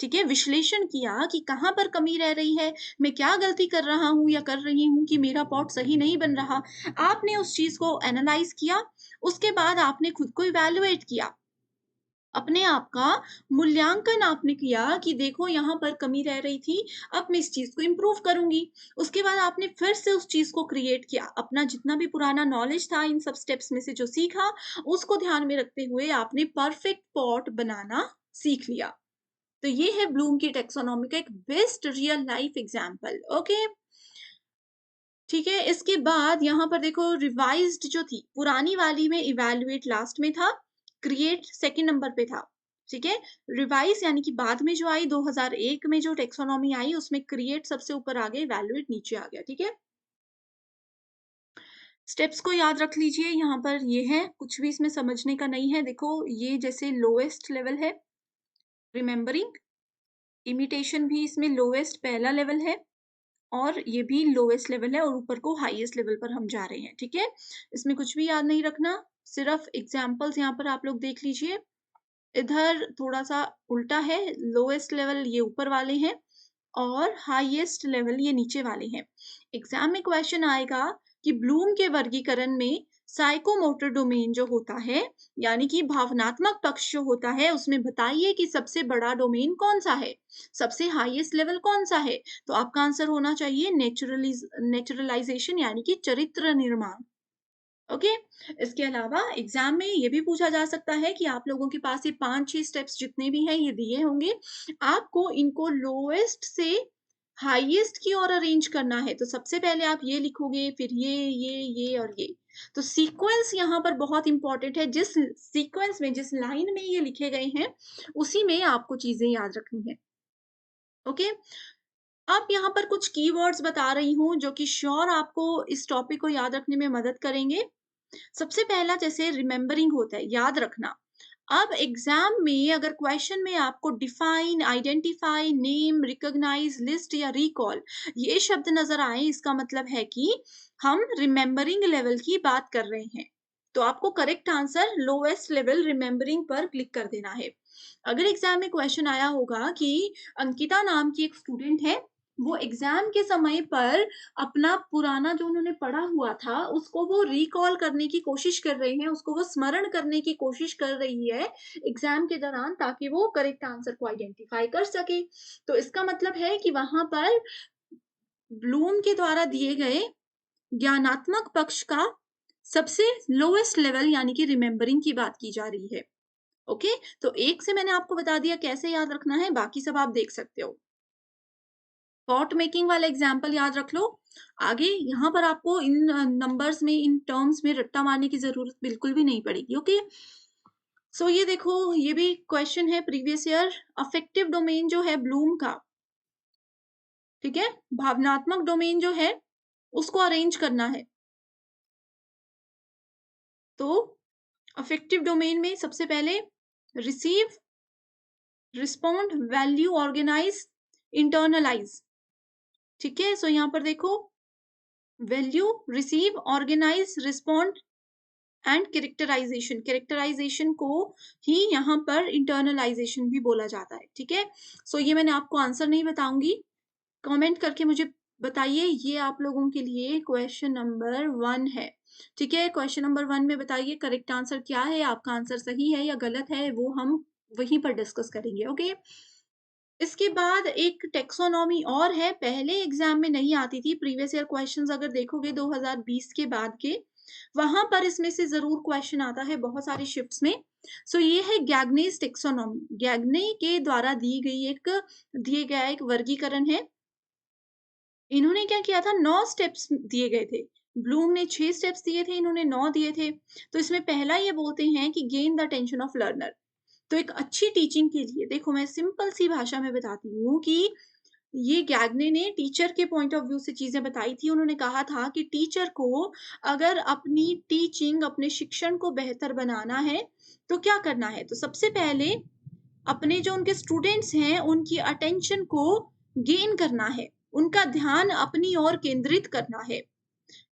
ठीक है? विश्लेषण किया कि कहाँ पर कमी रह रही है, मैं क्या गलती कर रहा हूँ या कर रही हूँ कि मेरा पॉट सही नहीं बन रहा। आपने उस चीज़ को एनालाइज़ किया, उसके बाद आपने खुद को इवैल्यूएट किया। अपने आप का मूल्यांकन आपने किया कि देखो यहाँ पर कमी रह रही थी, अब मैं इस चीज़ को इम्प्रूव करूँगी। उसके बाद आपने फिर से उस चीज़ को क्रिएट किया। अपना जितना भी पुराना नॉलेज था इन सब स्टेप्स में से जो सीखा, उसको ध्यान में रखते हुए आपने परफेक्ट पॉट बनाना सीख लिया। तो ये है ब्लूम की टैक्सोनॉमी का एक best real life example, okay? ठीक है, इसके बाद यहाँ पर देखो रिवाइज़्ड जो थी, पुरानी वाली में इवैल्यूएट लास्ट में था, क्रिएट सेकंड नंबर पे था, ठीक है? रिवाइज़ यानी कि बाद में जो आई 2001 में जो टैक्सोनॉमी आई उसमें क्रिएट सबसे ऊपर आ गया, इवैल्यूएट नीचे आ गया, ठीक है? स्टेप्स को याद रख लीजिए, यहाँ पर ये है, कुछ भी इसमें समझने का नहीं है। देखो ये जैसे लोएस्ट लेवल है, रिमेंबरिंग, इमिटेशन भी इसमें लोएस्ट पहला लेवल है, और ये भी लोएस्ट लेवल है और ऊपर को हाईएस्ट लेवल पर हम जा रहे हैं, ठीक है? इसमें कुछ भी याद नहीं रखना, सिर्फ एग्जांपल्स यहाँ पर आप लोग देख लीजिए। इधर थोड़ा-सा उल्टा है, लोएस्ट लेवल ये ऊपर वाले हैं और हाईएस्ट लेवल ये नीचे वाले हैं। एग्जाम में क्वेश्चन आएगा कि ब्लूम के वर्गीकरण में साइकोमोटर डोमेन जो होता है, यानी कि भावनात्मक पक्ष जो होता है, उसमें बताइए कि सबसे बड़ा डोमेन कौन सा है, सबसे हाईएस्ट लेवल कौन सा है। तो आपका आंसर होना चाहिए नेचुरलाइजेशन, यानी कि चरित्र निर्माण। ओके। इसके अलावा एग्जाम में ये भी पूछा जा सकता है कि आप लोगों के पास ये 5-6 स्टेप्स जितने भी हैं ये दिए होंगे, आपको इनको लोएस्ट से हाईएस्ट की ओर अरेंज करना है। तो सबसे पहले आप ये लिखोगे, फिर ये और ये। तो सीक्वेंस यहाँ पर बहुत इंपॉर्टेंट है, जिस सीक्वेंस में, जिस लाइन में ये लिखे गए हैं, उसी में आपको चीजें याद रखनी है। ओके। अब यहाँ पर कुछ कीवर्ड्स बता रही हूँ जो कि श्योर आपको इस टॉपिक को याद रखने में मदद करेंगे। सबसे पहला जैसे रिमेम्बरिंग होता है, याद रखना। अब एग्जाम में अगर क्वेश्चन में आपको define, identify, name, recognise, list या रिकॉल ये शब्द नजर आए, इसका मतलब है कि हम रिमेम्बरिंग लेवल की बात कर रहे हैं। तो आपको correct answer lowest level remembering पर क्लिक कर देना है। अगर एग्जाम में क्वेश्चन आया होगा कि अंकिता नाम की एक स्टूडेंट है, वो एग्जाम के समय पर अपना पुराना जो उन्होंने पढ़ा हुआ था उसको वो रिकॉल करने की कोशिश कर रही है, उसको वो स्मरण करने की कोशिश कर रही है एग्जाम के दौरान, ताकि वो करेक्ट आंसर को आइडेंटिफाई कर सके। तो इसका मतलब है कि वहां पर ब्लूम के द्वारा दिए गए ज्ञानात्मक पक्ष का सबसे लोएस्ट लेवल यानी कि रिमेम्बरिंग की बात की जा रही है। ओके। तो एक से मैंने आपको बता दिया कैसे याद रखना है, बाकी सब आप देख सकते हो। थॉट मेकिंग वाला एग्जाम्पल याद रख लो। आगे यहाँ पर आपको इन नंबर्स में, इन टर्म्स में रट्टा मारने की जरूरत बिल्कुल भी नहीं पड़ेगी। ओके। सो ये देखो, ये भी क्वेश्चन है प्रीवियस ईयर। अफेक्टिव डोमेन जो है ब्लूम का, ठीक है, भावनात्मक डोमेन जो है उसको अरेंज करना है। तो अफेक्टिव डोमेन में सबसे पहले receive, respond, value, organise, internalise. ठीक है। सो यहाँ पर देखो, value, receive, organise, respond and characterisation. Characterisation को ही यहाँ पर इंटरनलाइजेशन भी बोला जाता है। ठीक है। सो ये मैंने आपको आंसर नहीं बताऊंगी, कमेंट करके मुझे बताइए। ये आप लोगों के लिए क्वेश्चन नंबर 1 है। ठीक है। क्वेश्चन नंबर 1 में बताइए करेक्ट आंसर क्या है, आपका आंसर सही है या गलत है, वो हम वहीं पर डिस्कस करेंगे। ओके। इसके बाद एक टेक्सोनॉमी और है, पहले एग्जाम में नहीं आती थी। प्रीवियस ईयर क्वेश्चंस अगर देखोगे 2020 के बाद के, वहां पर इसमें से जरूर क्वेश्चन आता है बहुत सारी शिफ्ट्स में। सो ये है गैग्नेस टेक्सोनॉमी। गैग्ने के द्वारा दिए गया एक वर्गीकरण है। इन्होंने क्या किया था, 9 स्टेप्स दिए गए थे। ब्लूम ने 6 स्टेप्स दिए थे, इन्होंने 9 दिए थे। तो इसमें पहला ये बोलते हैं कि gain the attention of learner. तो एक अच्छी टीचिंग के लिए देखो, मैं सिंपल सी भाषा में बताती हूँ कि ये गैग्ने ने टीचर के पॉइंट ऑफ व्यू से चीजें बताई थी। उन्होंने कहा था कि टीचर को अगर अपनी टीचिंग, अपने शिक्षण को बेहतर बनाना है तो क्या करना है। तो सबसे पहले अपने जो उनके स्टूडेंट्स हैं उनकी अटेंशन को गेन करना है, उनका ध्यान अपनी ओर केंद्रित करना है।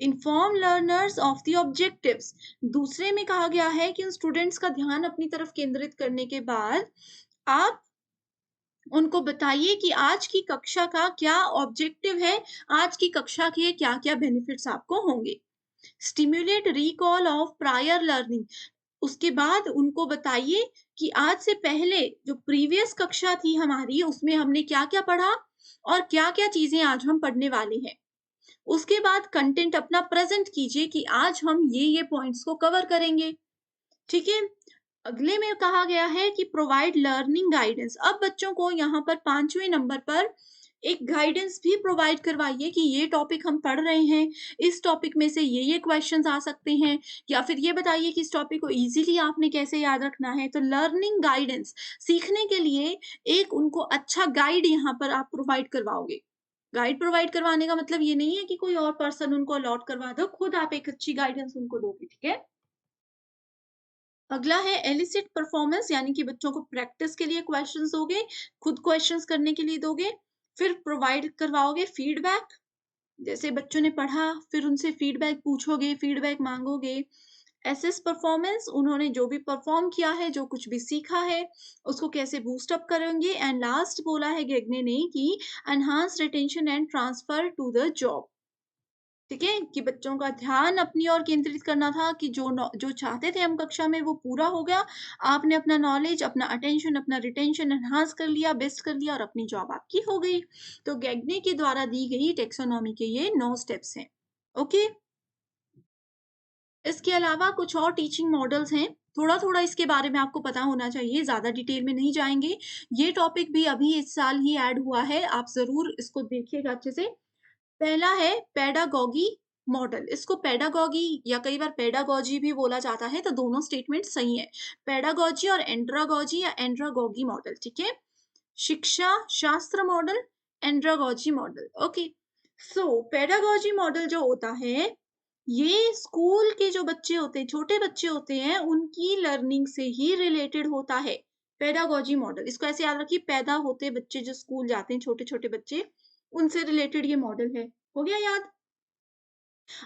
Inform learners of the objectives. दूसरे में कहा गया है कि उन स्टूडेंट्स का ध्यान अपनी तरफ केंद्रित करने के बाद आप उनको बताइए कि आज की कक्षा का क्या ऑब्जेक्टिव है, आज की कक्षा के क्या क्या बेनिफिट्स आपको होंगे। Stimulate recall of prior learning. उसके बाद उनको बताइए कि आज से पहले जो प्रीवियस कक्षा थी हमारी, उसमें हमने क्या क्या पढ़ा और क्या क्या चीजें आज हम पढ़ने वाले हैं। उसके बाद कंटेंट अपना प्रेजेंट कीजिए कि आज हम ये पॉइंट्स को कवर करेंगे। ठीक है। अगले में कहा गया है कि प्रोवाइड लर्निंग गाइडेंस। अब बच्चों को यहाँ पर 5वें नंबर पर एक गाइडेंस भी प्रोवाइड करवाइए कि ये टॉपिक हम पढ़ रहे हैं, इस टॉपिक में से ये क्वेश्चंस आ सकते हैं, या फिर ये बताइए कि इस टॉपिक को इजीली आपने कैसे याद रखना है। तो लर्निंग गाइडेंस, सीखने के लिए एक उनको अच्छा गाइड यहाँ पर आप प्रोवाइड करवाओगे। गाइड प्रोवाइड करवाने का मतलब ये नहीं है कि कोई और पर्सन उनको अलॉट करवा दो, खुद आप एक अच्छी गाइडेंस उनको दोगे। ठीक है। अगला है एलिसिट परफॉर्मेंस, यानी कि बच्चों को प्रैक्टिस के लिए क्वेश्चंस दोगे, खुद क्वेश्चंस करने के लिए दोगे। फिर प्रोवाइड करवाओगे फीडबैक, जैसे बच्चों ने पढ़ा, फिर उनसे फीडबैक पूछोगे, फीडबैक माँगोगे। एसेस परफॉर्मेंस, उन्होंने जो भी परफॉर्म किया है, जो कुछ भी सीखा है, उसको कैसे बूस्ट अप करेंगे। एंड लास्ट बोला है गेगने ने कि enhance retention and transfer to the job. ठीक है? कि बच्चों का ध्यान अपनी ओर केंद्रित करना था कि जो चाहते थे हम कक्षा में वो पूरा हो गया। आपने अपना नॉलेज, अपना अटेंशन, अपना रिटेंशन एनहांस कर लिया, बेस्ट कर लिया और अपनी जॉब आपकी हो गई। तो गैग्ने के द्वारा दी गई टैक्सोनॉमी के ये 9 स्टेप्स हैं। ओके? इसके अलावा कुछ और टीचिंग मॉडल्स हैं। थोड़ा-थोड़ा इसके बारे में आपको पता होना चाहिए, ज़्यादा डिटेल में नहीं जाएँगे। ये टॉपिक भी अभी इस साल ही ऐड हुआ है, आप ज़रूर इसको देखिएगा अच्छे से। पहला है पेडागॉजी मॉडल। इसको पेडागॉजी या कई बार पेडागॉजी भी बोला जाता है, तो दोनों स्टेटमेंट सही है। पेडागॉजी और एंड्रागॉजी या एंड्रागॉगी मॉडल, ठीक है? शिक्षा शास्त्र मॉडल, एंड्रागॉजी मॉडल। ओके। सो पेडागॉजी मॉडल जो होता है, ये स्कूल के जो बच्चे होते हैं, छोटे बच्चे होते हैं, उनकी लर्निंग से ही रिलेटेड होता है पेडागॉजी मॉडल। इसको ऐसे याद रखिए, पैदा होते बच्चे जो स्कूल जाते हैं, छोटे-छोटे बच्चे, उनसे रिलेटेड ये मॉडल है। हो गया याद?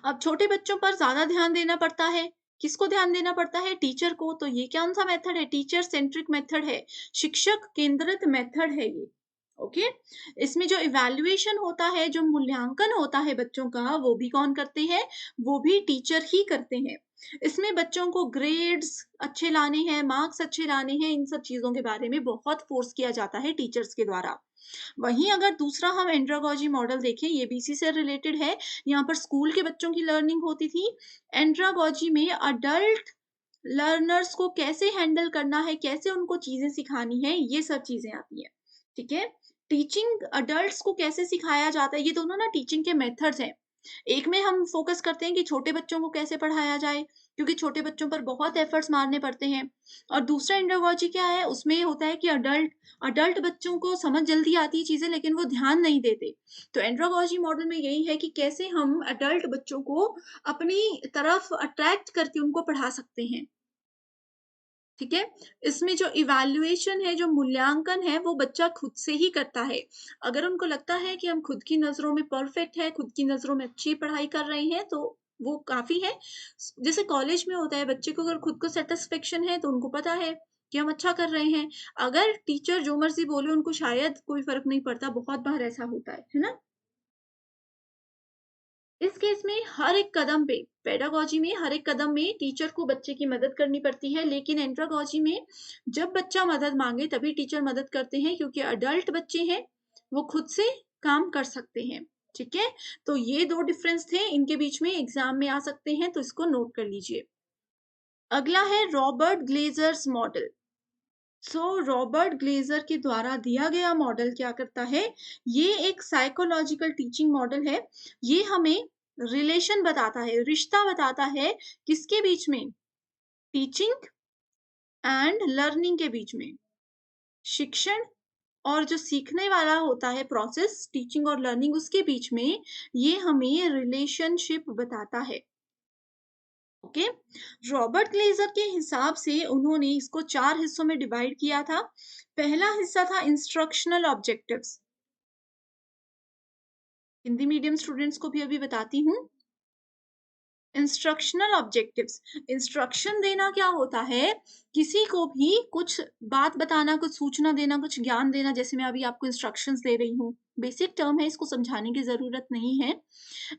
अब छोटे बच्चों पर ज़्यादा ध्यान देना पड़ता है। किसको ध्यान देना पड़ता है? टीचर को। तो ये कौन-सा मेथड है? टीचर सेंट्रिक मेथड है। शिक्षक केंद्रित मेथड है ये। ओके? इसमें जो इवैल्यूएशन होता है, जो मूल्यांकन होता है बच्चों का, वो भी कौन करते हैं? वो भी टीचर ही करते हैं। इसमें बच्चों को ग्रेड्स अच्छे लाने हैं, मार्क्स अच्छे लाने हैं, इन सब चीज़ों के बारे में बहुत फ़ोर्स किया जाता है टीचर्स के द्वारा। वहीं अगर दूसरा हम एंड्रागॉजी मॉडल देखें, ये भी इसी से रिलेटेड है। यहाँ पर स्कूल के बच्चों की लर्निंग होती थी। एंड्रागॉजी में अडल्ट लर्नर्स को कैसे हैंडल करना है, कैसे उनको चीज़ें सिखानी है, ये सब चीज़ें आती हैं। ठीक है? टीचिंग अडल्ट्स को कैसे सिखाया जाता है, ये दोनों ना टीचिंग के मेथड्स हैं। एक में हम फ़ोकस करते हैं कि छोटे बच्चों को कैसे पढ़ाया जाए, क्योंकि छोटे बच्चों पर बहुत एफर्ट्स मारने पड़ते हैं। और दूसरा एंड्रागॉजी क्या है, उसमें ये होता है कि अडल्ट बच्चों को समझ जल्दी आती है चीज़ें, लेकिन वो ध्यान नहीं देते। तो एंड्रागॉजी मॉडल में यही है कि कैसे हम अडल्ट बच्चों को अपनी तरफ अट्रैक्ट करके उनको पढ़ा सकते हैं। ठीक है? इसमें जो इवैल्यूएशन है, जो मूल्यांकन है, वो बच्चा खुद से ही करता है। अगर उनको लगता है कि हम खुद की नज़रों में परफेक्ट हैं, खुद की नज़रों में अच्छी पढ़ाई कर रहे हैं, तो वो काफ़ी है। जैसे कॉलेज में होता है, बच्चे को अगर खुद को सैटिस्फैक्शन है, तो उनको पता है कि हम अच्छा कर रहे हैं। अगर टीचर जो मर्ज़ी बोले, उनको शायद कोई फ़र्क नहीं पड़ता, बहुत बार ऐसा होता है ना? इस केस में हर एक कदम पे, पेडागॉजी में हर एक कदम में टीचर को बच्चे की मदद करनी पड़ती है, लेकिन एंड्रागॉजी में जब बच्चा मदद मांगे तभी टीचर मदद करते हैं, क्योंकि अडल्ट बच्चे हैं, वो खुद से काम कर सकते हैं। ठीक है? तो ये दो डिफरेंस थे, इनके बीच में एग्जाम में आ सकते हैं, तो इसको नोट कर लीजिए। अगला है Robert Glazers model. Robert Glazer के द्वारा दिया गया मॉडल क्या करता है, ये एक साइकोलॉजिकल टीचिंग मॉडल है। ये हमें रिलेशन बताता है, रिश्ता बताता है, किसके बीच में? टीचिंग एंड लर्निंग के बीच में। शिक्षण और जो सीखने वाला होता है प्रोसेस, टीचिंग और लर्निंग, उसके बीच में ये हमें रिलेशनशिप बताता है। ओके? रॉबर्ट ग्लेजर के हिसाब से उन्होंने इसको 4 हिस्सों में डिवाइड किया था। पहला हिस्सा था instructional objectives. Hindi medium students को भी अभी बताती हूँ। इंस्ट्रक्शनल ऑब्जेक्टिव्स, इंस्ट्रक्शन देना क्या होता है, किसी को भी कुछ बात बताना, कुछ सूचना देना, कुछ ज्ञान देना। जैसे मैं अभी आपको इंस्ट्रक्शंस दे रही हूँ, बेसिक टर्म है, इसको समझाने की ज़रूरत नहीं है।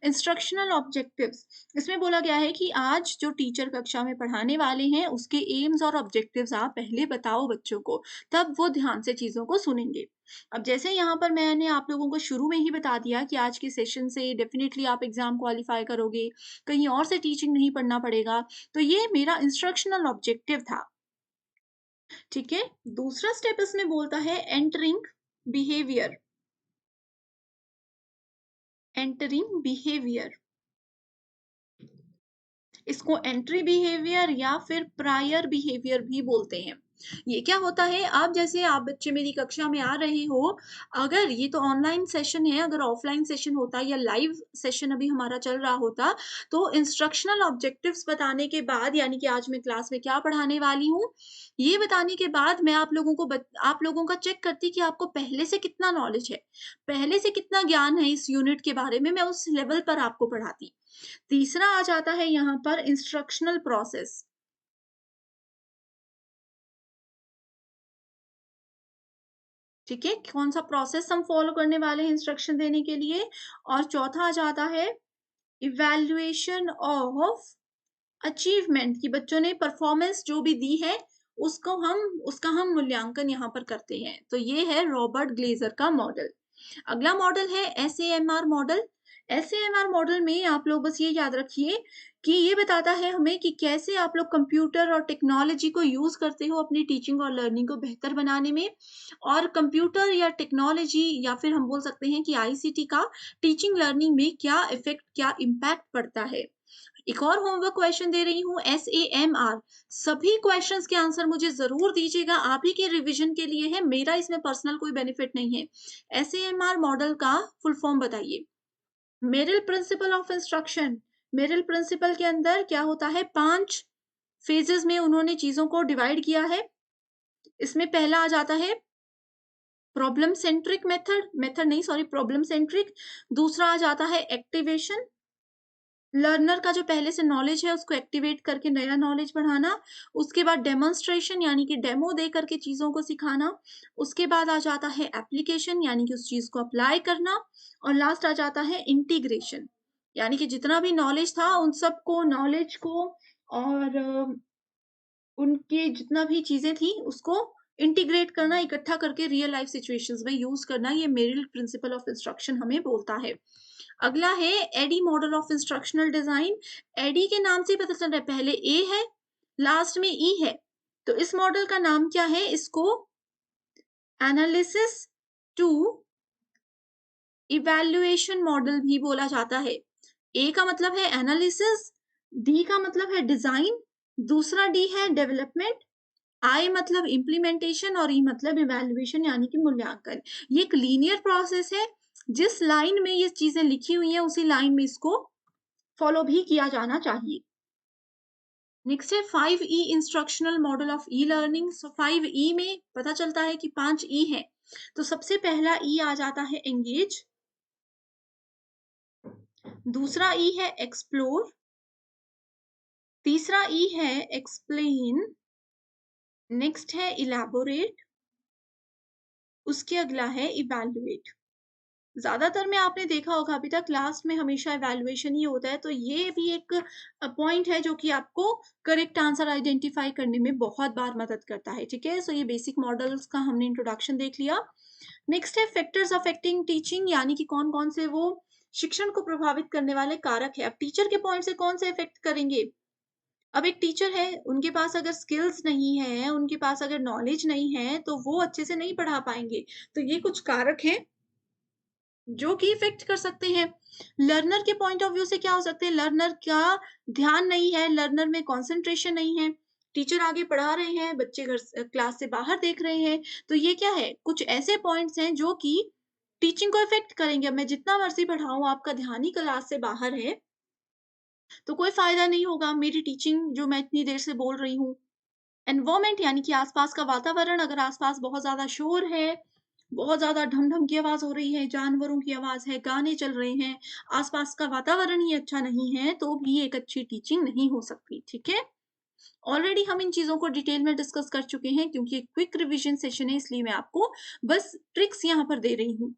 इंस्ट्रक्शनल ऑब्जेक्टिव्स, इसमें बोला गया है कि आज जो टीचर कक्षा में पढ़ाने वाले हैं, उसके एम्स और ऑब्जेक्टिव्स आप पहले बताओ बच्चों को, तब वो ध्यान से चीज़ों को सुनेंगे। अब जैसे यहाँ पर मैंने आप लोगों को शुरू में ही बता दिया कि आज के सेशन से डेफिनिटली आप एग्ज़ाम क्वालिफ़ाई करोगे, कहीं और से टीचिंग नहीं पढ़ना पड़ेगा। तो ये मेरा इंस्ट्रक्शनल ऑब्जेक्टिव था। ठीक है? दूसरा स्टेप इसमें बोलता है एंटरिंग बिहेवियर। एंटरिंग बिहेवियर, इसको एंट्री बिहेवियर या फिर प्रायर बिहेवियर भी बोलते हैं। ये क्या होता है, अब जैसे आप बच्चे मेरी कक्षा में आ रहे हो, अगर ये तो ऑनलाइन सेशन है, अगर ऑफलाइन सेशन होता या लाइव सेशन अभी हमारा चल रहा होता, तो इंस्ट्रक्शनल ऑब्जेक्टिव्स बताने के बाद, यानी कि आज मैं क्लास में क्या पढ़ाने वाली हूँ, ये बताने के बाद मैं आप लोगों का चेक करती कि आपको पहले से कितना नॉलेज है, पहले से कितना ज्ञान है इस यूनिट के बारे में, मैं उस लेवल पर आपको पढ़ाती। तीसरा आ जाता है यहाँ पर इंस्ट्रक्शनल प्रोसेस। ठीक है, कौन-सा प्रोसेस हम फॉलो करने वाले हैं इंस्ट्रक्शन देने के लिए। और चौथा आ जाता है इवैल्यूएशन ऑफ अचीवमेंट, कि बच्चों ने परफॉर्मेंस जो भी दी है, उसका हम मूल्यांकन यहाँ पर करते हैं। तो ये है रॉबर्ट ग्लेजर का मॉडल। अगला मॉडल है एसएएमआर मॉडल। एसएएमआर मॉडल में आप लोग बस ये याद रखिए कि ये बताता है हमें कि कैसे आप लोग कंप्यूटर और टेक्नोलॉजी को यूज करते हो अपनी टीचिंग और लर्निंग को बेहतर बनाने में। और कंप्यूटर या टेक्नोलॉजी, या फिर हम बोल सकते हैं कि आईसीटी का टीचिंग लर्निंग में क्या इफेक्ट, क्या इम्पैक्ट पड़ता है। एक और होमवर्क क्वेश्चन दे रही हूँ, एसएएमआर। सभी क्वेश्चंस के आंसर मुझे जरूर दीजिएगा, आप ही के रिवीजन के लिए है, मेरा इसमें पर्सनल कोई बेनिफिट नहीं है। एसएएमआर मॉडल का फुल फॉर्म बताइए। Merrill principle of instruction. Merrill principle के अंदर क्या होता है, 5 फेजेस में उन्होंने चीजों को डिवाइड किया है। इसमें पहला आ जाता है प्रॉब्लम सेंट्रिक मेथड, मेथड नहीं सॉरी, प्रॉब्लम सेंट्रिक। दूसरा आ जाता है एक्टिवेशन, लर्नर का जो पहले से नॉलेज है उसको एक्टिवेट करके नया नॉलेज बढ़ाना। उसके बाद डेमोन्स्ट्रेशन, यानी कि डेमो दे करके चीजों को सिखाना। उसके बाद आ जाता है एप्लीकेशन, यानी कि उस चीज को अप्लाई करना। और लास्ट आ जाता है इंटीग्रेशन, यानी कि जितना भी नॉलेज था उन सबको, नॉलेज को और उनकी जितना भी चीजें थी उसको इंटीग्रेट करना, इकट्ठा करके रियल लाइफ सिचुएशंस में यूज करना, ये मेरिल प्रिंसिपल ऑफ इंस्ट्रक्शन हमें बोलता है। अगला है ADDIE model of instructional design. ADDIE के नाम से ही पता चल रहा है, पहले ए है, लास्ट में ई है, तो इस मॉडल का नाम क्या है, इसको एनालिसिस टू इवैल्यूएशन मॉडल भी बोला जाता है। ए का मतलब है एनालिसिस, डी का मतलब है डिजाइन, दूसरा डी है डेवलपमेंट, आई मतलब इम्प्लीमेंटेशन और ई मतलब इवैल्यूएशन यानी कि मूल्यांकन। ये एक लीनियर प्रोसेस है, जिस लाइन में ये चीजें लिखी हुई हैं उसी लाइन में इसको फॉलो भी किया जाना चाहिए। नेक्स्ट है 5E instructional model of e learning. So 5E में पता चलता है कि 5 ई है। तो सबसे पहला ई आ जाता है एंगेज, दूसरा ई है एक्सप्लोर, तीसरा ई है एक्सप्लेन, नेक्स्ट है इलैबोरेट, उसके अगला है इवैल्यूएट। ज्यादातर में आपने देखा होगा अभी तक लास्ट में हमेशा इवैल्यूएशन ही होता है, तो ये भी एक पॉइंट है जो कि आपको करेक्ट आंसर आइडेंटिफाई करने में बहुत बार मदद करता है। ठीक है, सो ये बेसिक मॉडल्स का हमने इंट्रोडक्शन देख लिया। नेक्स्ट है फैक्टर्स अफेक्टिंग टीचिंग, यानी कि कौन कौन से वो शिक्षण को प्रभावित करने वाले कारक है। अब टीचर के पॉइंट से कौन से इफेक्ट करेंगे। अब एक टीचर है, उनके पास अगर स्किल्स नहीं है, उनके पास अगर नॉलेज नहीं है, तो वो अच्छे से नहीं पढ़ा पाएंगे। तो ये कुछ कारक हैं जो कि इफेक्ट कर सकते हैं। लर्नर के पॉइंट ऑफ व्यू से क्या हो सकते हैं, लर्नर का ध्यान नहीं है, लर्नर में कंसंट्रेशन नहीं है, टीचर आगे पढ़ा रहे हैं, बच्चे घर क्लास से बाहर देख रहे हैं। तो ये क्या है, कुछ ऐसे पॉइंट्स हैं जो कि टीचिंग को इफेक्ट करेंगे। अब मैं जितना मर्जी पढ़ाऊं, आपका ध्यान ही क्लास से बाहर है तो कोई फायदा नहीं होगा मेरी टीचिंग जो मैं इतनी देर से बोल रही हूँ। एनवायरमेंट यानी कि आसपास का वातावरण, अगर आसपास बहुत ज्यादा शोर है, बहुत ज्यादा ढम-ढम की आवाज हो रही है, जानवरों की आवाज है, गाने चल रहे हैं, आसपास का वातावरण ही अच्छा नहीं है, तो भी एक अच्छी टीचिंग नहीं हो सकती। ठीक है, ऑलरेडी हम इन चीजों को डिटेल में डिस्कस कर चुके हैं, क्योंकि क्विक रिवीजन सेशन है इसलिए मैं आपको बस ट्रिक्स यहाँ पर दे रही हूँ।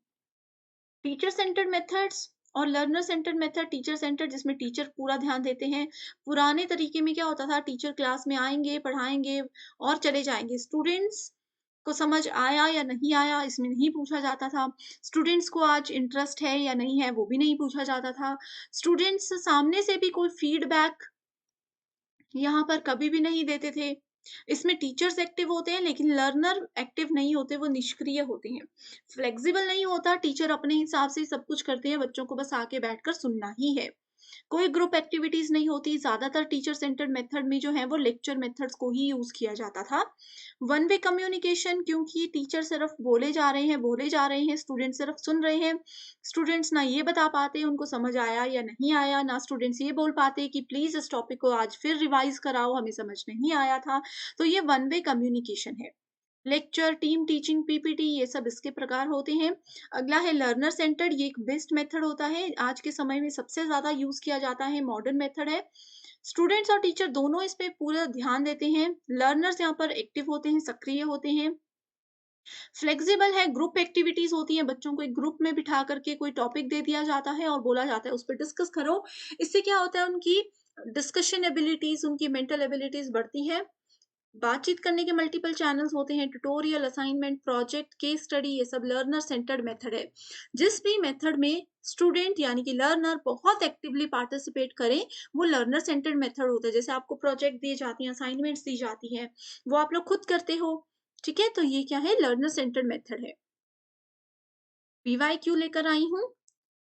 टीचर सेंटर्ड मेथड्स और learner centred method. Teacher centred जिसमें टीचर पूरा ध्यान देते हैं। पुराने तरीके में क्या होता था, टीचर क्लास में आएंगे, पढ़ाएंगे और चले जाएंगे, स्टूडेंट्स को समझ आया या नहीं आया इसमें नहीं पूछा जाता था, स्टूडेंट्स को आज इंटरेस्ट है या नहीं है वो भी नहीं पूछा जाता था, स्टूडेंट्स सामने से भी कोई फीडबैक यहाँ पर कभी भी नहीं देते थे। इसमें टीचर्स एक्टिव होते हैं लेकिन लर्नर एक्टिव नहीं होते, वो निष्क्रिय होते हैं। फ्लेक्सिबल नहीं होता, टीचर अपने हिसाब से सब कुछ करते हैं, बच्चों को बस आके बैठकर सुनना ही है। कोई ग्रुप एक्टिविटीज नहीं होती, ज्यादातर टीचर सेंटर्ड मेथड में जो है वो लेक्चर मेथड्स को ही यूज किया जाता था। वन वे कम्युनिकेशन, क्योंकि टीचर सिर्फ बोले जा रहे हैं, स्टूडेंट सिर्फ सुन रहे हैं। स्टूडेंट्स ना ये बता पाते उनको समझ आया या नहीं आया, ना स्टूडेंट्स ये बोल पाते कि प्लीज इस टॉपिक को आज फिर रिवाइज कराओ, हमें समझ नहीं आया था। तो ये वन वे कम्युनिकेशन है। लेक्चर, टीम टीचिंग, पीपीटी, ये सब इसके प्रकार होते हैं। अगला है लर्नर सेंटर्ड, ये एक बेस्ट मेथड होता है, आज के समय में सबसे ज्यादा यूज किया जाता है, मॉडर्न मेथड है। स्टूडेंट्स और टीचर दोनों इस पे पूरा ध्यान देते हैं। लर्नर्स यहाँ पर एक्टिव होते हैं, सक्रिय होते हैं। फ्लेक्सिबल है, ग्रुप एक्टिविटीज होती हैं, बच्चों को एक ग्रुप में बिठा करके कोई टॉपिक दे दिया जाता है और बोला जाता है उस पर डिस्कस करो। इससे क्या होता है, उनकी डिस्कशन एबिलिटीज, उनकी मेंटल एबिलिटीज बढ़ती है। बातचीत करने के मल्टीपल चैनल्स होते हैं, tutorial, assignment, project, case study, ये सब लर्नर सेंटर्ड मेथड है। जिस भी मेथड में स्टूडेंट यानी कि लर्नर बहुत एक्टिवली पार्टिसिपेट करें, वो लर्नर सेंटर्ड मेथड होता है। जैसे आपको प्रोजेक्ट दी जाती हैं, असाइनमेंट्स दी जाती हैं, वो आप लोग खुद करते हो, ठीक है, तो ये क्या है, लर्नर सेंटर्ड मेथड है। पीवाईक्यू लेकर आई हूँ।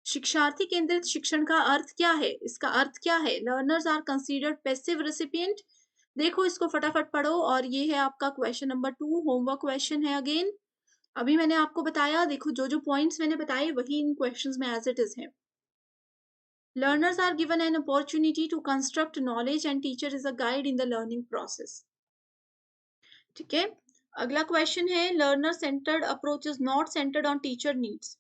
शिक्षार्थी केंद्रित शिक्षण का अर्थ क्या है, इसका अर्थ क्या है, learners are considered passive recipient. देखो इसको फटाफट पढ़ो, और ये है आपका क्वेश्चन नंबर 2, होमवर्क क्वेश्चन है अगेन। अभी मैंने आपको बताया, देखो जो जो पॉइंट्स मैंने बताए वही इन क्वेश्चंस में एज इट इज है। Learners are given an opportunity to construct knowledge and teacher is a guide in the learning process. ठीक है, अगला क्वेश्चन है, learner centred approach is not centred on teacher needs.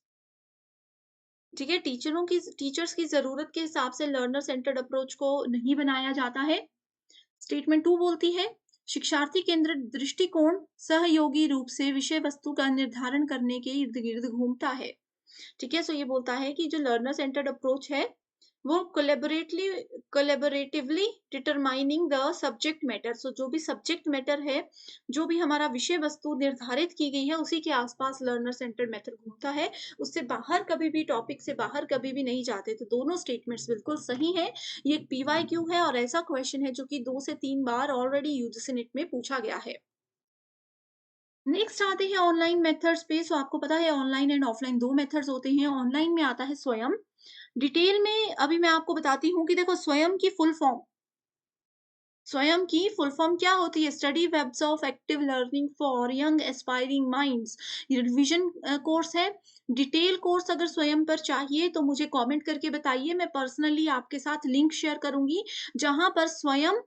ठीक है, teachers की जरूरत के हिसाब से लर्नर सेंटर्ड अप्रोच को नहीं बनाया जाता है। स्टेटमेंट 2 बोलती है, शिक्षार्थी केंद्रित दृष्टिकोण सहयोगी रूप से विषय वस्तु का निर्धारण करने के इर्द गिर्द घूमता है। ठीक है, सो ये बोलता है कि जो लर्नर सेंटर्ड अप्रोच है वो कोलेबोरेटिवली डिटरमाइनिंग द सब्जेक्ट मैटर। सो जो भी सब्जेक्ट मैटर है, जो भी हमारा विषय वस्तु निर्धारित की गई है, उसी के आसपास लर्नर सेंटर्ड मेथड घूमता है। उससे बाहर कभी भी, टॉपिक से बाहर कभी भी नहीं जाते। तो दोनों स्टेटमेंट्स बिल्कुल सही है। ये एक पीवाईक्यू है और ऐसा क्वेश्चन है जो कि 2 से 3 बार ऑलरेडी यूजीसी नेट में पूछा गया है। नेक्स्ट आते हैं ऑनलाइन मेथड्स पे। सो आपको पता है ऑनलाइन एंड ऑफलाइन दो मेथड्स होते हैं। ऑनलाइन में आता है स्वयं। डिटेल में अभी मैं आपको बताती हूँ कि देखो, स्वयं की फुल फॉर्म क्या होती है, study webs of active learning for young aspiring minds. ये रिवीजन कोर्स है। डिटेल कोर्स अगर स्वयं पर चाहिए तो मुझे कमेंट करके बताइए, मैं पर्सनली आपके साथ लिंक शेयर करूंगी, जहां पर स्वयं,